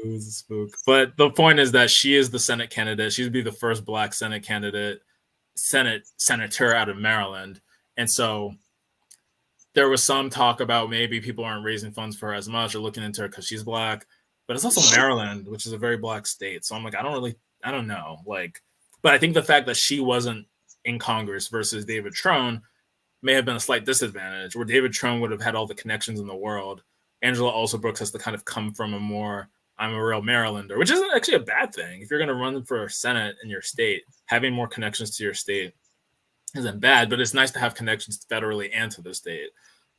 was a spook. But the point is that she is the Senate candidate. She'd be the first Black Senate candidate, senator out of Maryland, and so there was some talk about maybe people aren't raising funds for her as much or looking into her because she's Black. But it's also Maryland, which is a very Black state. So I'm like, I don't know. Like, but I think the fact that she wasn't in Congress versus David Trone may have been a slight disadvantage, where David Trone would have had all the connections in the world. Angela also Brooks has to kind of come from I'm a real Marylander, which isn't actually a bad thing. If you're going to run for Senate in your state, having more connections to your state isn't bad, but it's nice to have connections federally and to the state.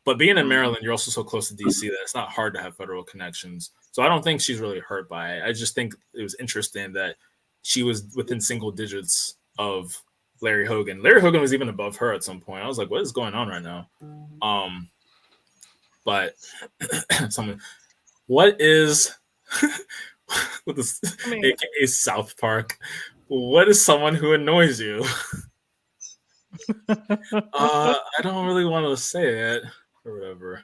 But being in Maryland, you're also so close to DC that it's not hard to have federal connections. So I don't think she's really hurt by it. I just think it was interesting that she was within single digits of Larry Hogan. Larry Hogan was even above her at some point. I was like, what is going on right now? But something. What is with this, aka South Park? What is someone who annoys you? I don't really want to say it or whatever.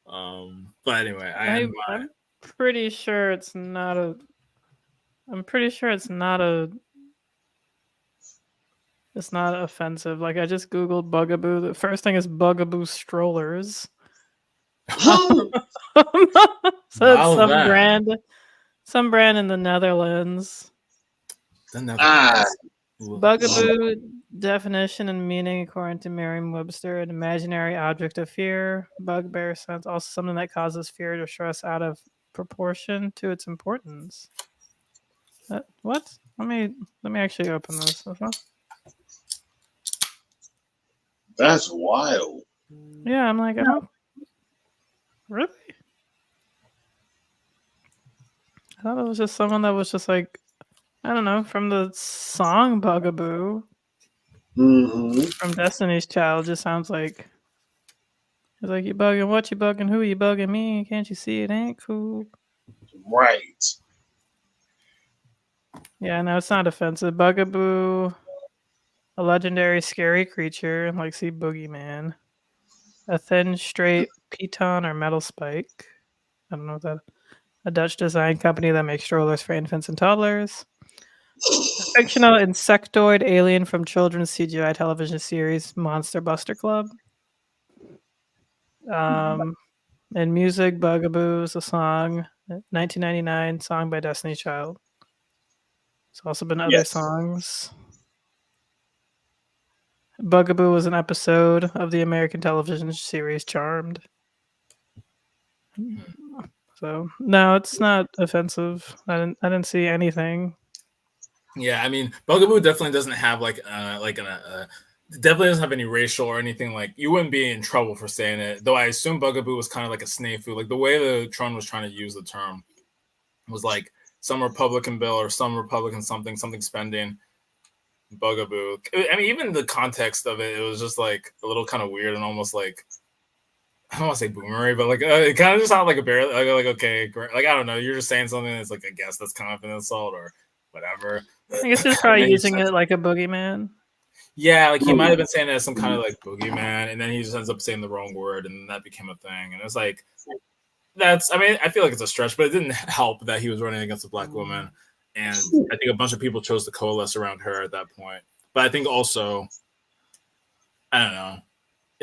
But anyway, I'm pretty sure it's not a. I'm pretty sure it's not a. It's not offensive. Like I just googled bugaboo. The first thing is bugaboo strollers. So it's some brand in the Netherlands. Bugaboo definition and meaning according to Merriam-Webster: an imaginary object of fear. Bugbear sense also something that causes fear or stress out of proportion to its importance. What? Let me actually open this. That's wild. Yeah, I'm like, I don't really. I thought it was just someone that was just like, I don't know, from the song Bugaboo from Destiny's Child. Just sounds like it's like, you bugging what? You bugging who? You bugging me? Can't you see it ain't cool? Right. Yeah, no, it's not offensive. Bugaboo, a legendary scary creature, like see Boogeyman. A thin, straight piton or metal spike. I don't know what that. A Dutch design company that makes strollers for infants and toddlers. A fictional insectoid alien from children's CGI television series Monster Buster Club. And music, Bugaboo is a song, 1999 song by Destiny Child. There's also been other songs. Bugaboo was an episode of the American television series Charmed. So no, it's not offensive. I didn't see anything. Yeah, I mean, Bugaboo definitely doesn't have definitely doesn't have any racial or anything. Like, you wouldn't be in trouble for saying it. Though I assume Bugaboo was kind of like a snafu. Like, the way the Trump was trying to use the term was like some Republican bill or some Republican something spending. Bugaboo. I mean, even the context of it was just like a little kind of weird and almost like, I don't want to say boomery, but like it kind of just sounded like a bear. Like okay, like I don't know. You're just saying something that's like, I guess that's kind of an insult or whatever. I guess he's probably using it like a boogeyman. Yeah, like he might have been saying it as some kind of like boogeyman, and then he just ends up saying the wrong word, and that became a thing. And it's like, I mean, I feel like it's a stretch, but it didn't help that he was running against a Black woman. And I think a bunch of people chose to coalesce around her at that point. But I think also, I don't know.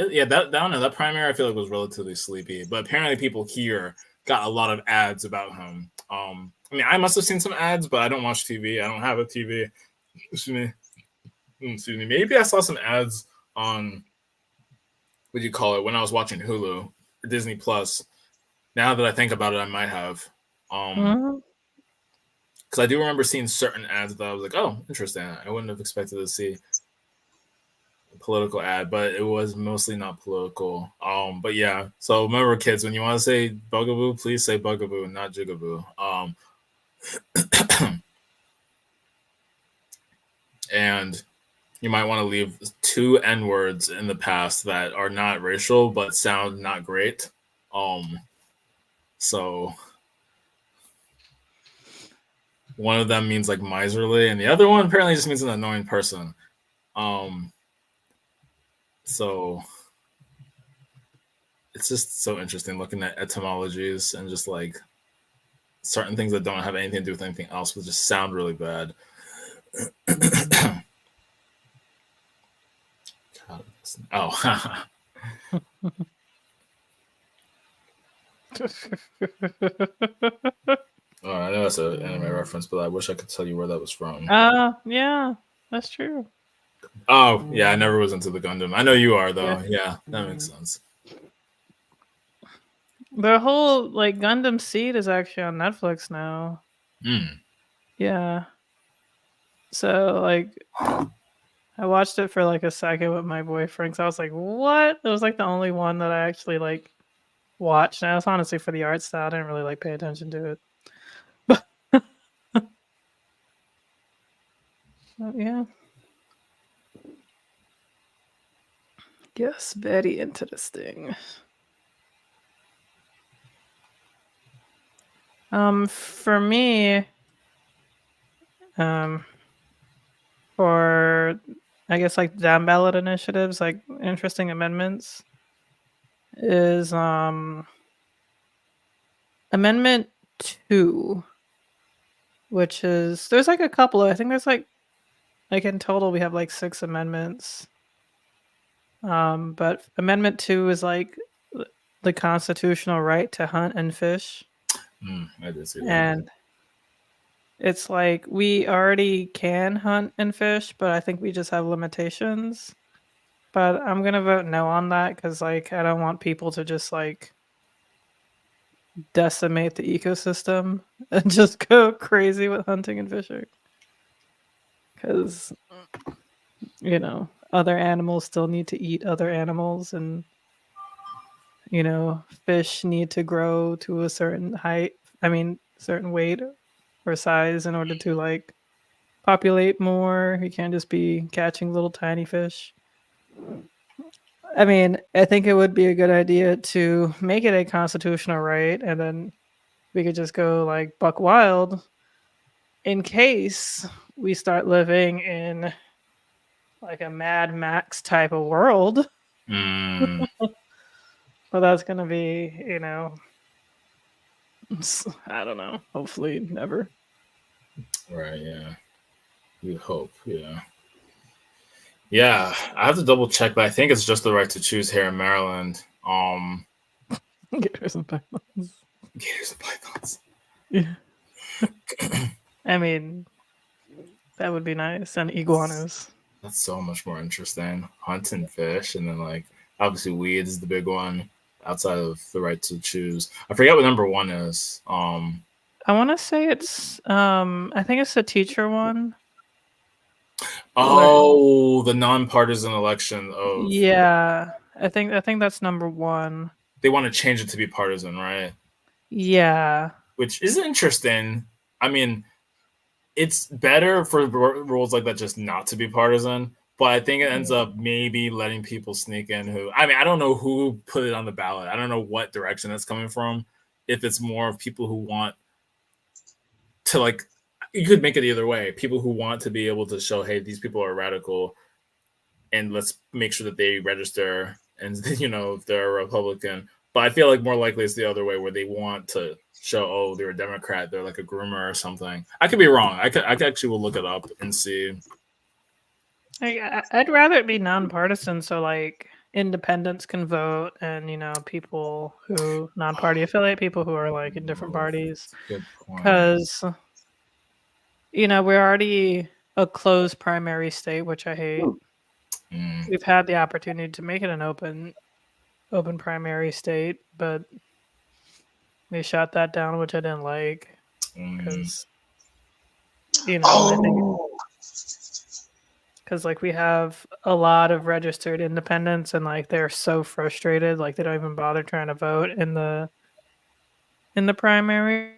Yeah, that primary I feel like was relatively sleepy. But apparently people here got a lot of ads about him. I mean, I must have seen some ads, but I don't watch TV. I don't have a TV. Excuse me. Maybe I saw some ads on, what do you call it, when I was watching Hulu or Disney Plus. Now that I think about it, I might have. Because I do remember seeing certain ads that I was like, oh, interesting. I wouldn't have expected to see a political ad, but it was mostly not political. But yeah, so remember, kids, when you want to say Bugaboo, please say Bugaboo, not Jigaboo. And you might want to leave 2 N-words in the past that are not racial but sound not great. So one of them means like miserly, and the other one apparently just means an annoying person. So it's just so interesting looking at etymologies and just like certain things that don't have anything to do with anything else will just sound really bad. Oh. Oh, I know that's an anime reference, but I wish I could tell you where that was from. Yeah, that's true. Oh, yeah, I never was into the Gundam. I know you are, though. Yeah. Yeah, that makes sense. The whole like Gundam Seed is actually on Netflix now. Yeah. So like I watched it for like a second with my boyfriend. So I was like, what? It was like the only one that I actually like watched. And I was honestly for the art style. I didn't really like pay attention to it. But yeah. Yes, very interesting. For me, for I guess like down ballot initiatives, like interesting amendments is Amendment 2, which is there's like a couple of, I think there's like in total we have like 6 amendments. But Amendment 2 is like the constitutional right to hunt and fish. I did see that. And it's like we already can hunt and fish, but I think we just have limitations. But I'm gonna vote no on that because like I don't want people to just like decimate the ecosystem and just go crazy with hunting and fishing. Because you know, other animals still need to eat other animals, and you know, fish need to grow to a certain height. I mean, certain weight or size in order to like populate more. You can't just be catching little tiny fish. I mean, I think it would be a good idea to make it a constitutional right, and then we could just go like buck wild in case we start living in like a Mad Max type of world. Well, that's gonna be, you know, I don't know. Hopefully, never. Right. Yeah. You hope. Yeah. Yeah, I have to double check, but I think it's just the right to choose here in Maryland. Gators and pythons. Gators and pythons. Yeah. I mean, that would be nice. And iguanas. That's so much more interesting. Hunt and fish, and then like obviously weed is the big one outside of the right to choose. I forget what number 1 is. I want to say it's I think it's the teacher one. Oh, the nonpartisan election of Yeah. I think that's number 1. They want to change it to be partisan, right? Yeah. Which is interesting. I mean, it's better for rules like that just not to be partisan, but I think it ends up maybe letting people sneak in who, I mean, I don't know who put it on the ballot. I don't know what direction that's coming from. If it's more of people who want to like, you could make it either way. People who want to be able to show, hey, these people are radical and let's make sure that they register and, you know, if they're a Republican. But I feel like more likely it's the other way where they want to show, oh, they're a Democrat, they're like a groomer or something. I could be wrong. I could actually will look it up and see. I'd rather it be nonpartisan, so like independents can vote, and you know, people who non-party affiliate, people who are like in different parties. Good point. Because you know, we're already a closed primary state, which I hate. We've had the opportunity to make it an open primary state, but they shot that down, which I didn't like. Because you know, I think because like we have a lot of registered independents, and like they're so frustrated, like they don't even bother trying to vote in the primary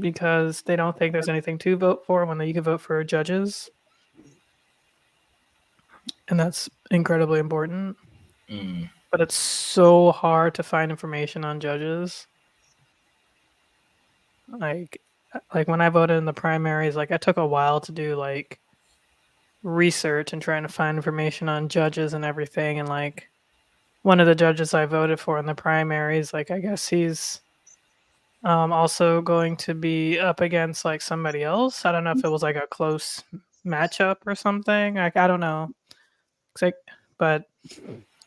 because they don't think there's anything to vote for when you can vote for judges. and that's incredibly important. Mm. But it's so hard to find information on judges. Like when I voted in the primaries, like I took a while to do like research and trying to find information on judges and everything. And like one of the judges I voted for in the primaries, like I guess he's also going to be up against like somebody else. I don't know if it was like a close matchup or something. Like I don't know. Like, but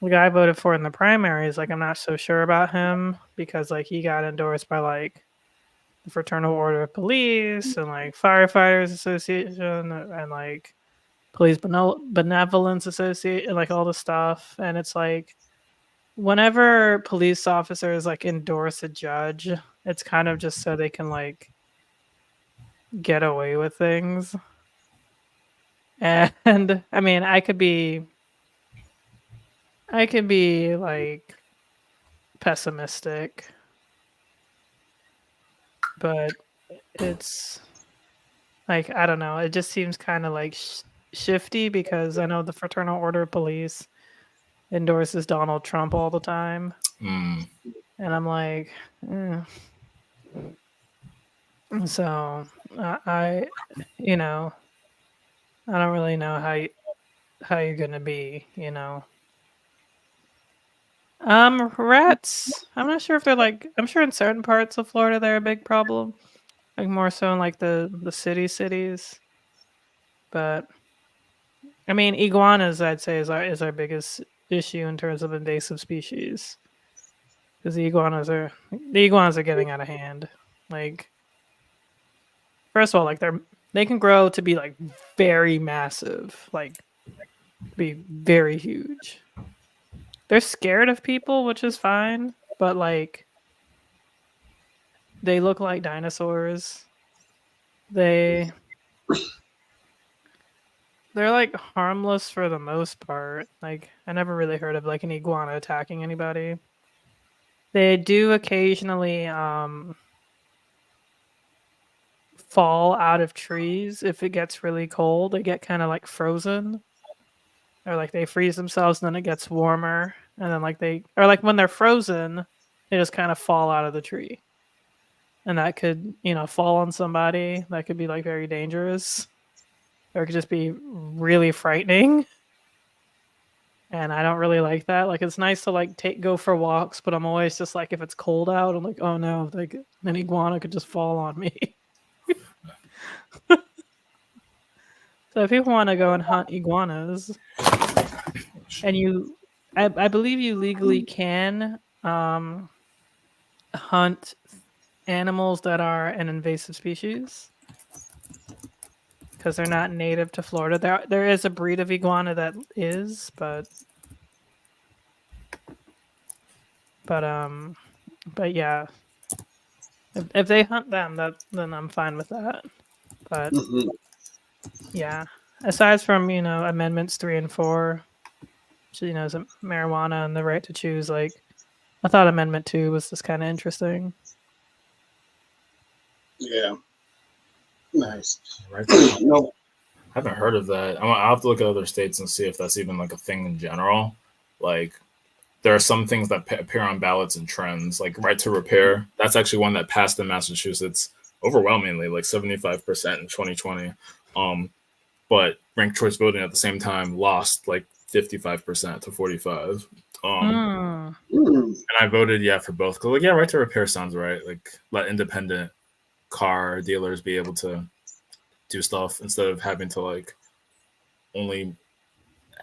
the guy I voted for in the primaries, like I'm not so sure about him because like he got endorsed by like the Fraternal Order of Police and like Firefighters Association and like Police Benevolence Association, like all the stuff. And it's like whenever police officers like endorse a judge, it's kind of just so they can like get away with things. And I mean, I could be like pessimistic, but it's like I don't know. It just seems kind of like shifty because I know the Fraternal Order of Police endorses Donald Trump all the time, Mm. and I'm like, so I, you know, I don't really know how you're gonna be, you know. Rats. I'm not sure if they're like. I'm sure in certain parts of Florida they're a big problem, like more so in like the cities. But I mean, iguanas, I'd say, is our biggest issue in terms of invasive species because the iguanas are getting out of hand. Like, first of all, like they can grow to be like very massive, like be very huge. They're scared of people, which is fine, but like they look like dinosaurs. They they're like harmless for the most part. Like I never really heard of like an iguana attacking anybody. They do occasionally fall out of trees if it gets really cold. They get kind of like frozen or like they freeze themselves and then it gets warmer and then like when they're frozen, they just kind of fall out of the tree. And that could, fall on somebody. That could be like very dangerous. Or it could just be really frightening. And I don't really like that. Like it's nice to like go for walks, but I'm always just like if it's cold out, I'm like, oh no, like an iguana could just fall on me. So if people want to go and hunt iguanas, and I believe you legally can hunt animals that are an invasive species because they're not native to Florida. There is a breed of iguana that is, but yeah, if they hunt them, then I'm fine with that. But yeah, aside from amendments 3 and 4, which is marijuana and the right to choose, like I thought Amendment 2 was just kind of interesting. Yeah. Nice. Right. I haven't heard of that. I'll have to look at other states and see if that's even like a thing in general. Like there are some things that appear on ballots and trends, like right to repair. That's actually one that passed in Massachusetts overwhelmingly, like 75% in 2020. But ranked choice voting at the same time lost like 55% to 45. And I voted for both. Cause like right to repair sounds right. Like let independent car dealers be able to do stuff instead of having to like only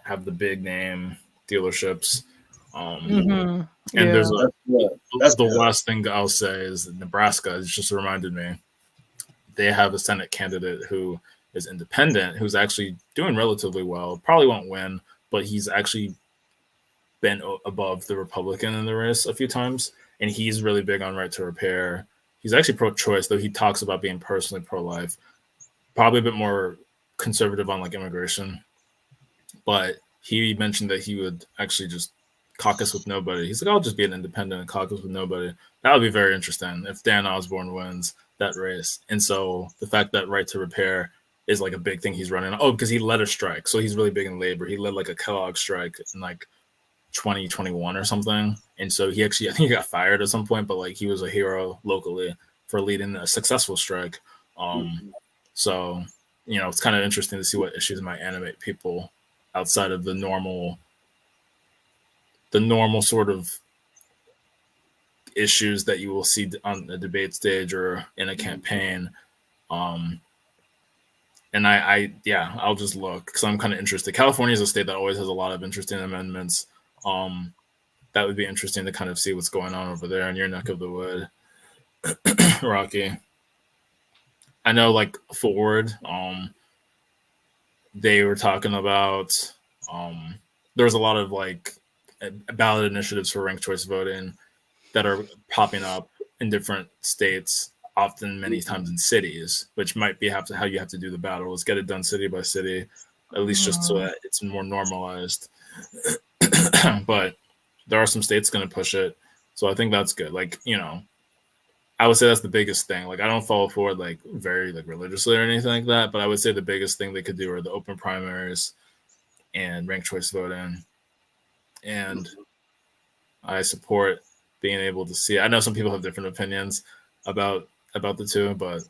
have the big name dealerships. And there's the last thing I'll say is Nebraska. It just reminded me they have a Senate candidate who is independent, who's actually doing relatively well. Probably won't win, but he's actually been above the Republican in the race a few times, and he's really big on right to repair. He's actually pro-choice, though he talks about being personally pro-life. Probably a bit more conservative on like immigration, but he mentioned that he would actually just caucus with nobody. He's like, I'll just be an independent and caucus with nobody. That would be very interesting if Dan Osborne wins that race. And so the fact that right to repair is like a big thing he's running. Oh, because he led a strike, so he's really big in labor. He led like a Kellogg strike in like 2021 or something, and so he actually, I think he got fired at some point, but like he was a hero locally for leading a successful strike. So it's kind of interesting to see what issues might animate people outside of the normal sort of issues that you will see on the debate stage or in a campaign. And I'll just look because I'm kind of interested. California is a state that always has a lot of interesting amendments. That would be interesting to kind of see what's going on over there in your neck of the wood, Rocky. I know, like Forward, they were talking about. There's a lot of like ballot initiatives for ranked choice voting that are popping up in different states, often many times in cities, which might be how you have to do the battle. Let's get it done city by city, at least just so that it's more normalized. But there are some states going to push it, so I think that's good. Like, I would say that's the biggest thing. Like, I don't follow Forward like very like religiously or anything like that, but I would say the biggest thing they could do are the open primaries and ranked choice voting. And I support being able to see. I know some people have different opinions about the two, but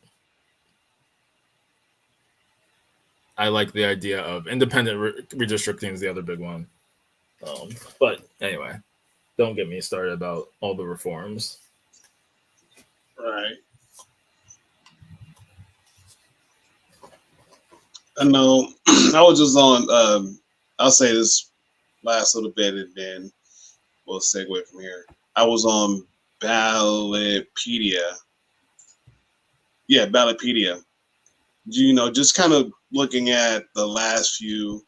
I like the idea of independent redistricting is the other big one. But anyway, don't get me started about all the reforms. Right. I know. I was just on. I'll say this last little bit, and then we'll segue from here. I was on Ballotpedia. Yeah, Ballotpedia. Just kind of looking at the last few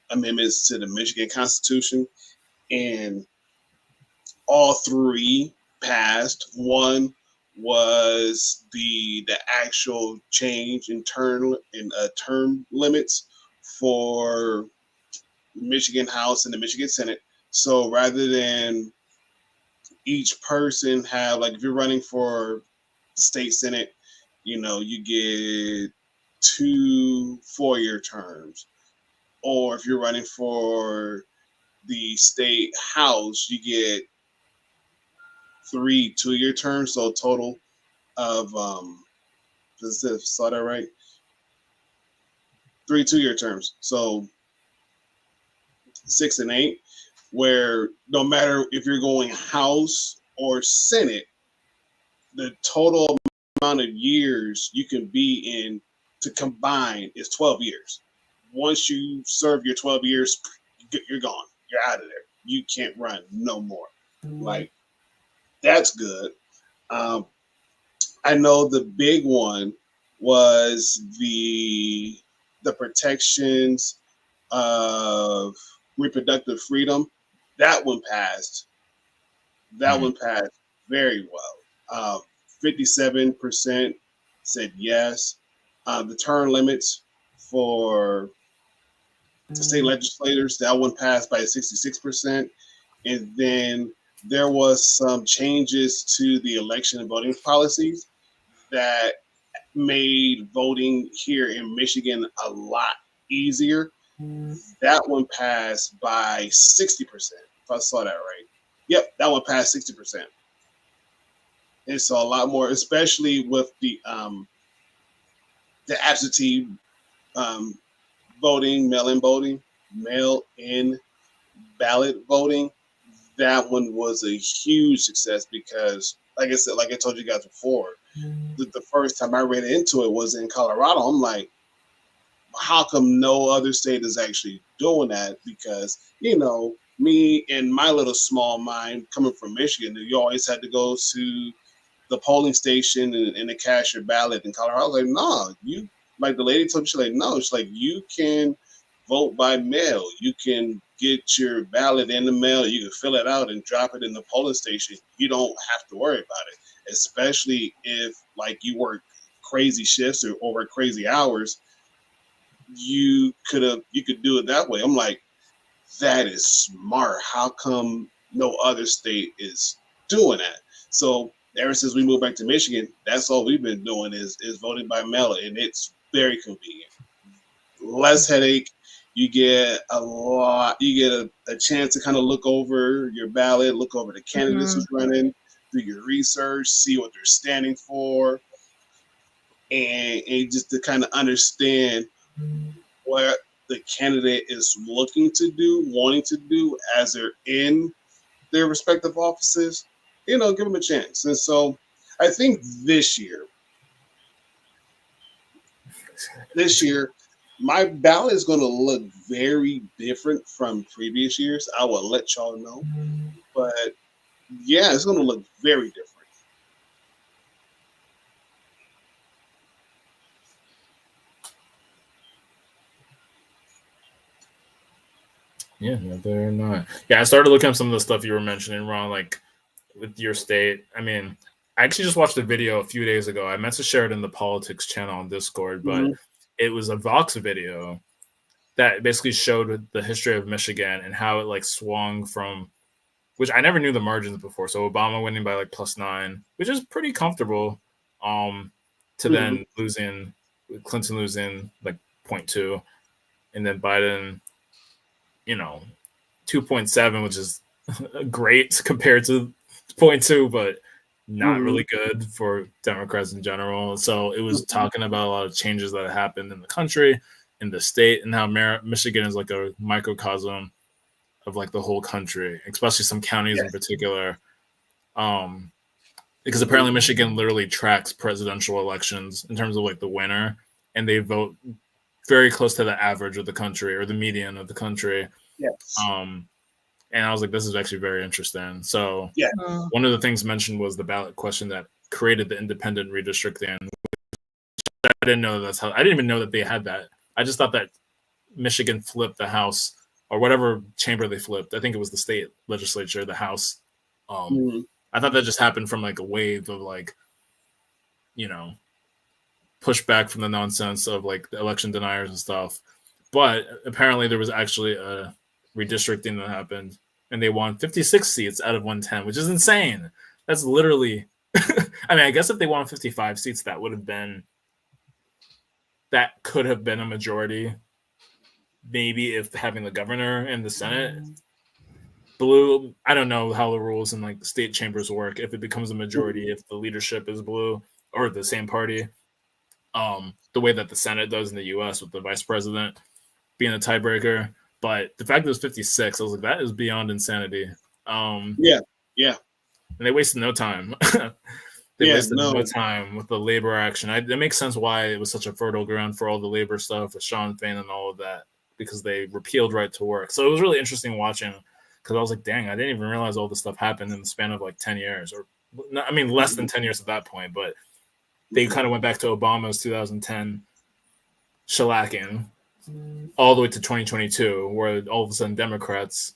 amendments to the Michigan Constitution, and all three passed. One was the actual change in term limits for the Michigan House and the Michigan Senate. So rather than each person have, like, if you're running for the state Senate, you get 2 4-year terms. Or if you're running for the state house, you get 3 2-year terms. So a total of, saw that right? 3 2-year terms. So 6 and 8, where no matter if you're going house or Senate, the total amount of years you can be in to combine is 12 years. Once you serve your 12 years, you're gone. You're out of there. You can't run no more. Like, that's good. I know the big one was the protections of reproductive freedom. That one passed. That one passed very well. 57% said yes. The term limits for state legislators, that one passed by 66%. And then there was some changes to the election and voting policies that made voting here in Michigan a lot easier. That one passed by 60%, if I saw that right. Yep, that one passed 60%. And so a lot more, especially with the absentee voting, mail-in ballot voting. That one was a huge success because, like I said, like I told you guys before, the first time I ran into it was in Colorado. I'm like, how come no other state is actually doing that? Because, me and my little small mind coming from Michigan, you always had to go to the polling station and cash your ballot in Colorado. I was like, no, like the lady told me, she's like, no, she's like, you can vote by mail. You can get your ballot in the mail. You can fill it out and drop it in the polling station. You don't have to worry about it, especially if, like, you work crazy shifts or work crazy hours. You could do it that way. I'm like, that is smart. How come no other state is doing that? So ever since we moved back to Michigan, that's all we've been doing is voting by mail, and it's very convenient. Less headache. You get a chance to kind of look over your ballot, look over the candidates Mhm. who's running, do your research, see what they're standing for, and just to kind of understand what the candidate is looking to do, wanting to do as they're in their respective offices, give them a chance. And so I think this year, my ballot is going to look very different from previous years. I will let y'all know. But yeah, it's going to look very different. Yeah, no, they're not. Yeah, I started looking up some of the stuff you were mentioning, Ron, like with your state. I mean, I actually just watched a video a few days ago. I meant to share it in the politics channel on Discord, but it was a Vox video that basically showed the history of Michigan and how it like swung from, which I never knew the margins before. So Obama winning by like +9, which is pretty comfortable, to then losing, Clinton losing like 0.2, and then Biden, 2.7, which is great compared to 0.2, but not really good for Democrats in general. So it was talking about a lot of changes that happened in the country, in the state, and how Michigan is like a microcosm of like the whole country, especially some counties in particular. Because apparently Michigan literally tracks presidential elections in terms of like the winner, and they vote very close to the average of the country or the median of the country. Yes. And I was like, this is actually very interesting. So one of the things mentioned was the ballot question that created the independent redistricting. I didn't know I didn't even know that they had that. I just thought that Michigan flipped the House or whatever chamber they flipped. I think it was the state legislature, the House. I thought that just happened from like a wave of like, pushback from the nonsense of like the election deniers and stuff. But apparently there was actually a redistricting that happened, and they won 56 seats out of 110, which is insane. That's literally, I mean, I guess if they won 55 seats, that could have been a majority. Maybe if having the governor and the Senate blue, I don't know how the rules in like state chambers work. If it becomes a majority, if the leadership is blue or the same party, the way that the Senate does in the U.S. with the vice president being a tiebreaker. But the fact that it was 56, I was like, that is beyond insanity. Yeah. And they wasted no time. They wasted no time with the labor action. It makes sense why it was such a fertile ground for all the labor stuff with Sean Fain and all of that, because they repealed right to work. So it was really interesting watching, because I was like, dang, I didn't even realize all this stuff happened in the span of like 10 years. Or, I mean, less than 10 years at that point. But they kind of went back to Obama's 2010 shellacking all the way to 2022, where all of a sudden Democrats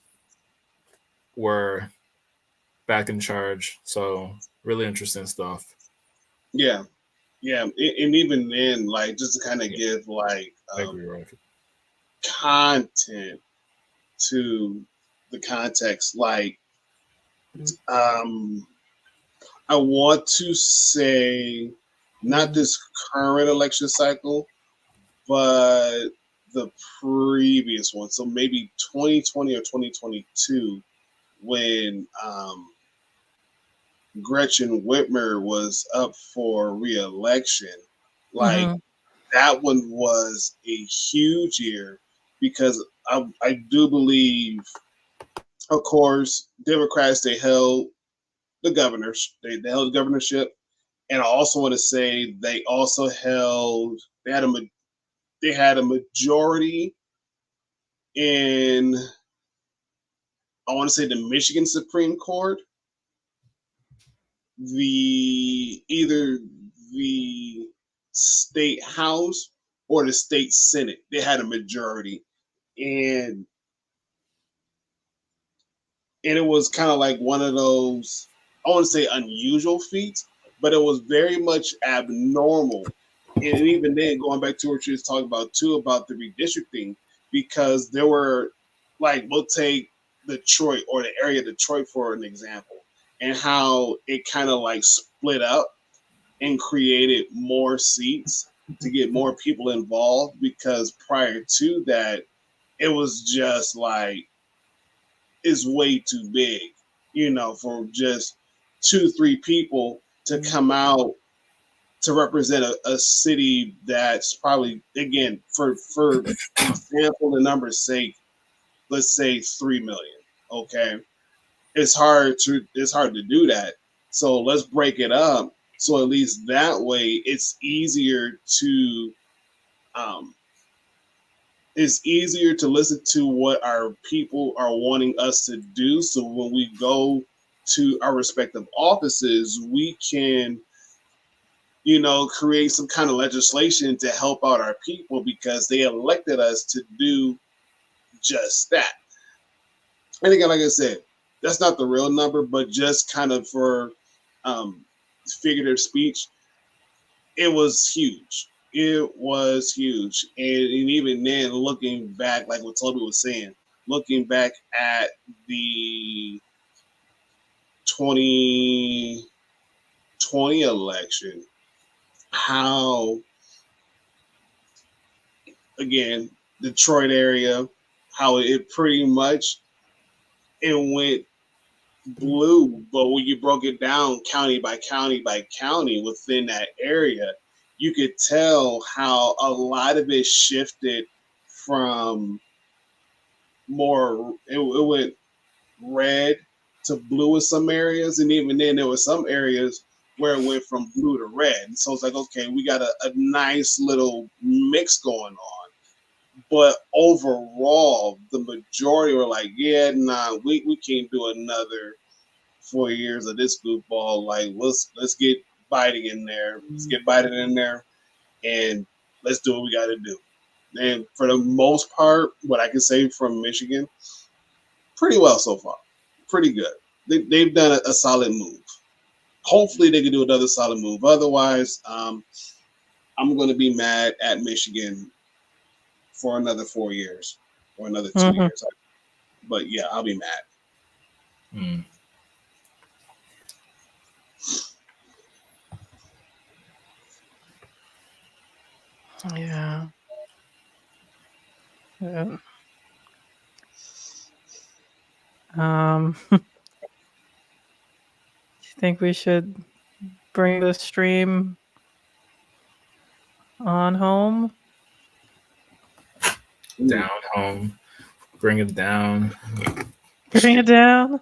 were back in charge. So really interesting stuff. Yeah. And even then, like, just to kind of give like content to the context, like, I want to say not this current election cycle, but the previous one. So maybe 2020 or 2022, when Gretchen Whitmer was up for re-election. Like, that one was a huge year, because I do believe, of course, Democrats, they held the governors, they held the governorship, and I also want to say they also they had a majority in, I want to say, the Michigan Supreme Court, either the state house or the state senate. They had a majority, and it was kind of like one of those, I want to say, unusual feats, but it was very much abnormal. And even then, going back to what you was talking about too, about the redistricting, because there were, like, we'll take Detroit, or the area of Detroit for an example, and how it kind of like split up and created more seats. to get more people involved, because prior to that, it was just like it's way too big, for just 2, 3 people to come out to represent a city that's probably, again, for example, the number's sake, let's say 3 million. Okay, it's hard to do that. So let's break it up. So at least that way, um, it's easier to listen to what our people are wanting us to do. So when we go to our respective offices, we can, create some kind of legislation to help out our people, because they elected us to do just that. And again, like I said, that's not the real number, but just kind of for um, figurative speech, it was huge. It was huge. And even then, looking back, like what Toby was saying, looking back at the 2020 election, how, again, Detroit area, how it pretty much it went blue, but when you broke it down county by county by county within that area, you could tell how a lot of it shifted from it went red to blue in some areas, and even then there were some areas where it went from blue to red. And so it's like, okay, we got a nice little mix going on. But overall, the majority were like, yeah, nah, we can't do another 4 years of this goofball. Like, let's get Biden in there. Let's get Biden in there, and let's do what we got to do. And for the most part, what I can say from Michigan, pretty well so far. Pretty good. They've done a solid move. Hopefully, they can do another solid move. Otherwise, I'm going to be mad at Michigan for another 4 years or another 2 years. But yeah, I'll be mad. Yeah. Do you think we should bring the stream on home? Down home. Bring it down. Bring it down.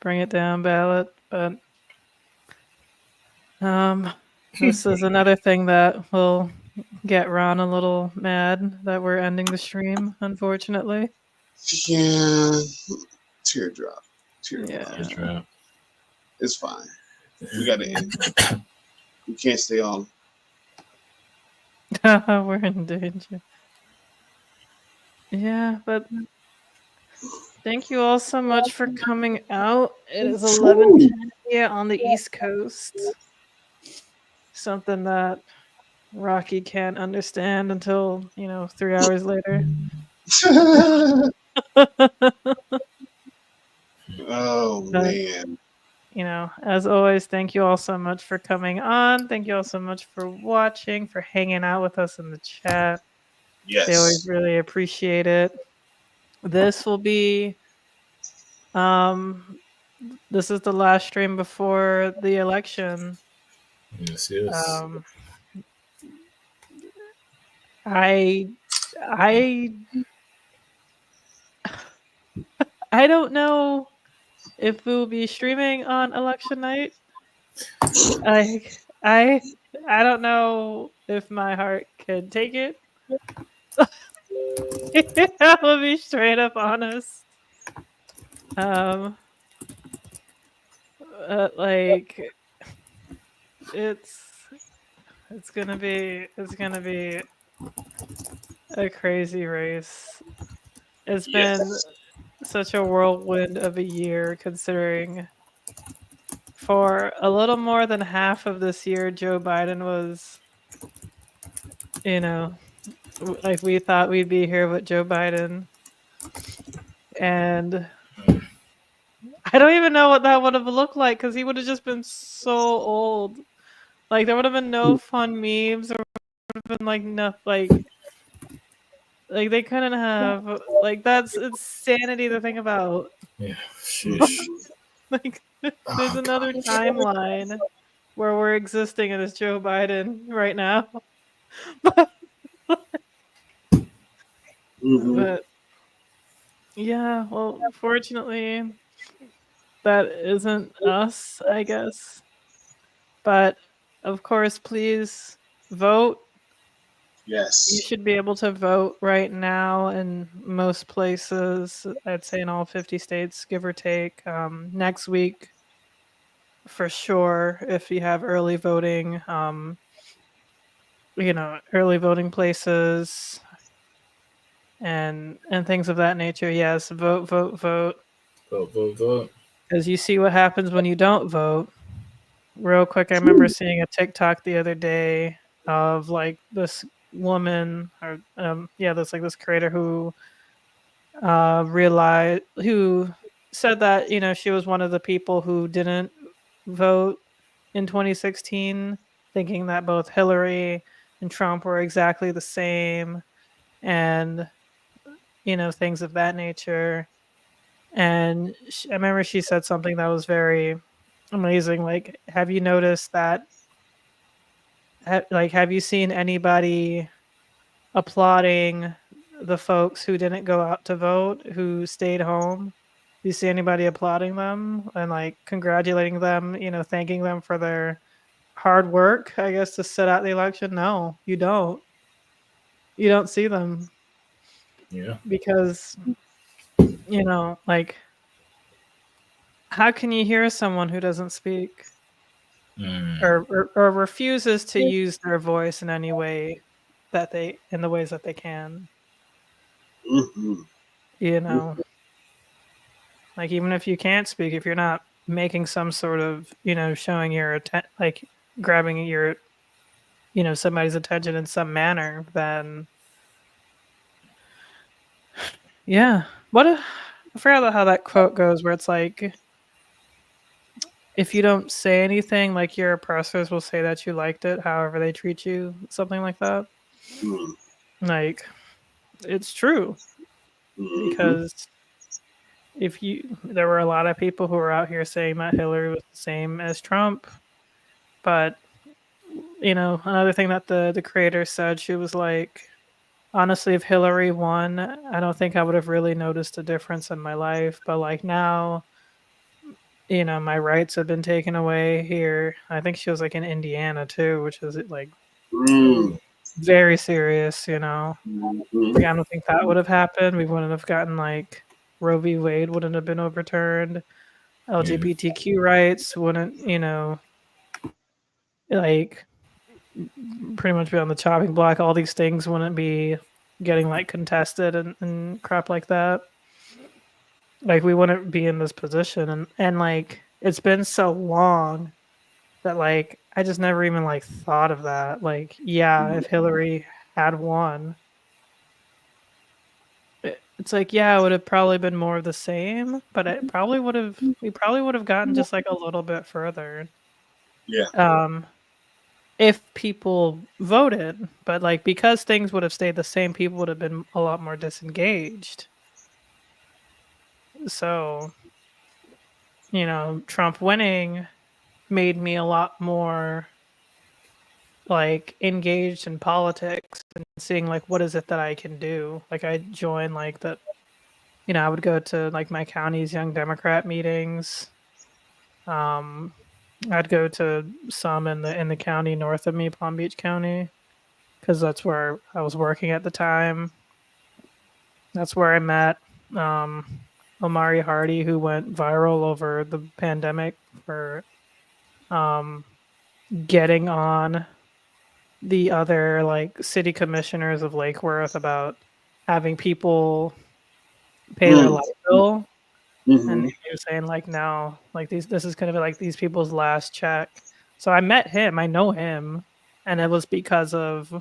Bring it down, Ballot. But this is another thing that will get Ron a little mad that we're ending the stream, unfortunately. Yeah. Teardrop. Yeah. It's fine. We got to end. We can't stay on. We're in danger. Yeah, but thank you all so much for coming out. It is 11:10 here on the East Coast. Something that Rocky can't understand until, 3 hours later. Oh, man. As always, thank you all so much for coming on. Thank you all so much for watching, for hanging out with us in the chat. Yes. They always really appreciate it. This will be this is the last stream before the election. Yes. I don't know if we'll be streaming on election night. I don't know if my heart can take it. I'll be straight up honest. Like it's gonna be a crazy race. It's been such a whirlwind of a year, considering for a little more than half of this year, Joe Biden was, like we thought we'd be here with Joe Biden. And I don't even know what that would have looked like, because he would have just been so old. Like there would have been no fun memes. There would have been like no like they couldn't have like it's sanity to think about. Yeah, sheesh. Like there's Oh another gosh. timeline where we're existing as Joe Biden right now. but, Mm-hmm. but yeah, well, fortunately that isn't us, I guess. But of course, please vote. You Yes. should be able to vote right now in most places. I'd say in all 50 states, give or take. Next week, for sure, if you have early voting, early voting places and things of that nature. Yes, vote, vote, vote. Vote, vote, vote. Because you see what happens when you don't vote. Real quick, I remember seeing a TikTok the other day of like this woman or there's like this creator who realized who said that she was one of the people who didn't vote in 2016, thinking that both Hillary and Trump were exactly the same, and things of that nature. And I remember she said something that was very amazing. Like, have you noticed that? Have you seen anybody applauding the folks who didn't go out to vote, who stayed home? Do you see anybody applauding them and like congratulating them, thanking them for their hard work, I guess, to sit out the election? No, you don't. You don't see them Yeah. because, like, how can you hear someone who doesn't speak Mm. or refuses to use their voice in any way in the ways that they can, Mm-hmm. you know? Like even if you can't speak, if you're not making some sort of, showing your like grabbing your, somebody's attention in some manner, then yeah. I forgot how that quote goes, where it's like, if you don't say anything, like your oppressors will say that you liked it, however they treat you, something like that. Like it's true Mm-hmm. because there were a lot of people who were out here saying that Hillary was the same as Trump, but another thing that the creator said, she was like, honestly, if Hillary won, I don't think I would have really noticed a difference in my life. But like now, my rights have been taken away here. I think she was like in Indiana too, which is like Mm-hmm. very serious. Like I don't think that Mm-hmm. would have happened. We wouldn't have gotten like Roe v. Wade wouldn't have been overturned. Yeah. LGBTQ rights wouldn't, like pretty much be on the chopping block. All these things wouldn't be getting like contested and crap like that. Like we wouldn't be in this position and like it's been so long that like I just never even like thought of that. Like, yeah, if Hillary had won, it's like, yeah, it would have probably been more of the same, but we probably would have gotten just like a little bit further. Yeah. Um if people voted, but like because things would have stayed the same, people would have been a lot more disengaged. So, Trump winning made me a lot more like engaged in politics and seeing like what is it that I can do. Like I joined like the I would go to like my county's Young Democrat meetings. Um I'd go to some in the county north of me, Palm Beach County, because that's where I was working at the time. That's where I met Omari Hardy, who went viral over the pandemic for um, getting on the other like city commissioners of Lake Worth about having people pay their light bill. And Mm-hmm. he was saying like, no, like this is gonna be like these people's last check. So I met him, I know him, and it was because of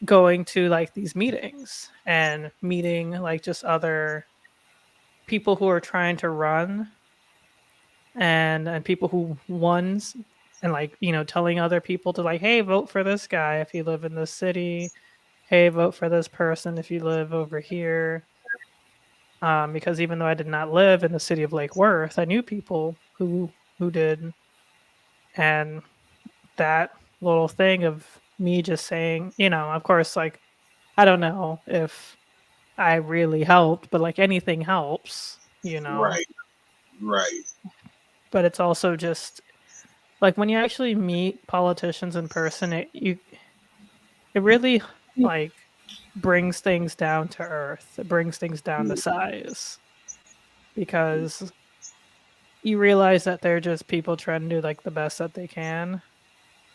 going to like these meetings and meeting like just other people who are trying to run and people who won and like, telling other people to like, hey, vote for this guy if you live in this city. Hey, vote for this person if you live over here. Because even though I did not live in the city of Lake Worth, I knew people who did, and that little thing of me just saying, of course, like I don't know if I really helped, but like anything helps. Right. Right. But it's also just like when you actually meet politicians in person, it really like brings things down to earth. It brings things down to size because you realize that they're just people trying to do like the best that they can.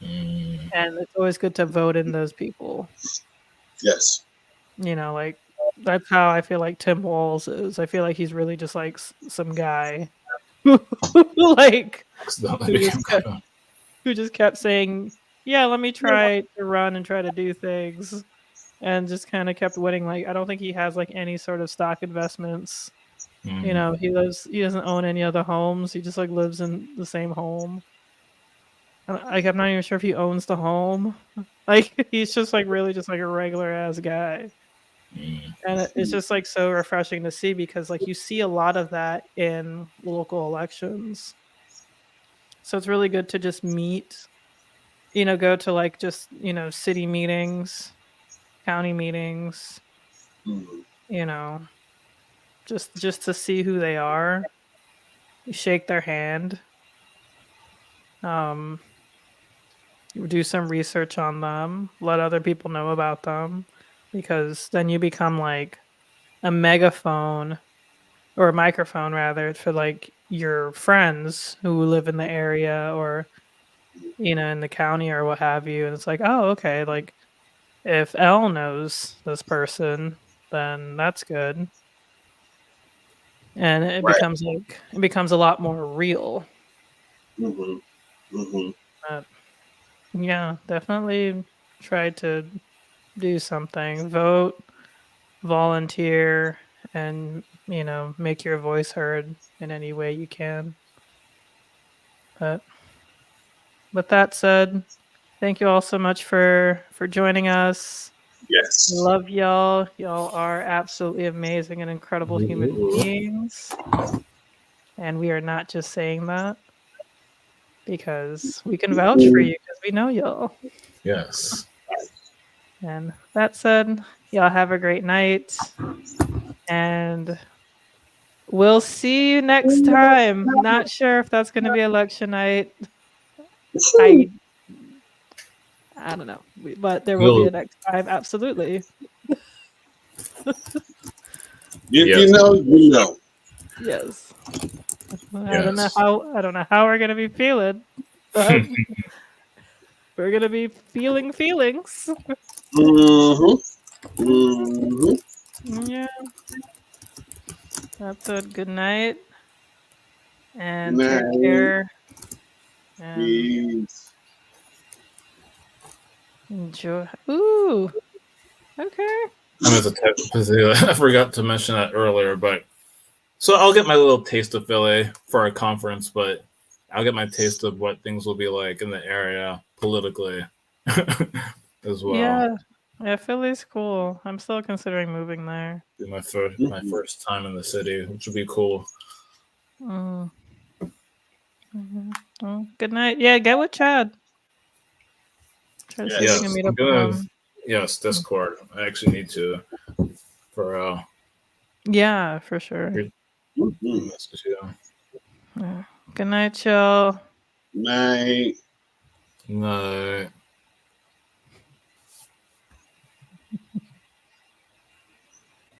And it's always good to vote in those people. Yes. Like that's how I feel like Tim Walz is. I feel like he's really just like some guy who like who just kept, who just kept saying, "Yeah, let me try to run and try to do things," and just kind of kept winning. Like I don't think he has like any sort of stock investments. He doesn't own any other homes. He just like lives in the same home. Like I'm not even sure if he owns the home. Like he's just like really just like a regular ass guy. And it's just like so refreshing to see because like you see a lot of that in local elections. So it's really good to just meet, go to like just, city meetings, county meetings, Mhm. you know, just to see who they are. You shake their hand. Um you do some research on them, let other people know about them because then you become like a megaphone or a microphone rather for like your friends who live in the area or in the county or what have you, and it's like, oh, okay, like if L knows this person, then that's good, and Right. it becomes a lot more real. Mm-hmm. Mm-hmm. But yeah, definitely try to do something, vote, volunteer, and make your voice heard in any way you can. But with that said, thank you all so much for joining us. Yes. Love y'all. Y'all are absolutely amazing and incredible human beings. And we are not just saying that because we can vouch for you because we know y'all. Yes. And that said, y'all have a great night. And we'll see you next time. Not sure if that's going to be election night. I I don't know, but there will be a We'll, next time. Absolutely. If yes. you know, you know. Yes. I don't know Yes. how we're gonna be feeling, but we're gonna be feeling feelings. Mm-hmm. Mm-hmm. Yeah. That's it. Good night and take Nice. care and Peace. enjoy. Ooh. Okay. I meant to I forgot to mention that earlier, but so I'll get my little taste of Philly for our conference, but I'll get my taste of what things will be like in the area politically as well. Yeah. Yeah, Philly's cool. I'm still considering moving there. Be my Mm-hmm. first time in the city, which would be cool. Mm. Well, good night. Yeah, get with Chad. Try to see if you can Yes, Yes. meet I'm up with gonna. him. Yes, Discord. I actually need to for Yeah, for sure. Mm-hmm. message you. Yeah. Good night, y'all. Night. No.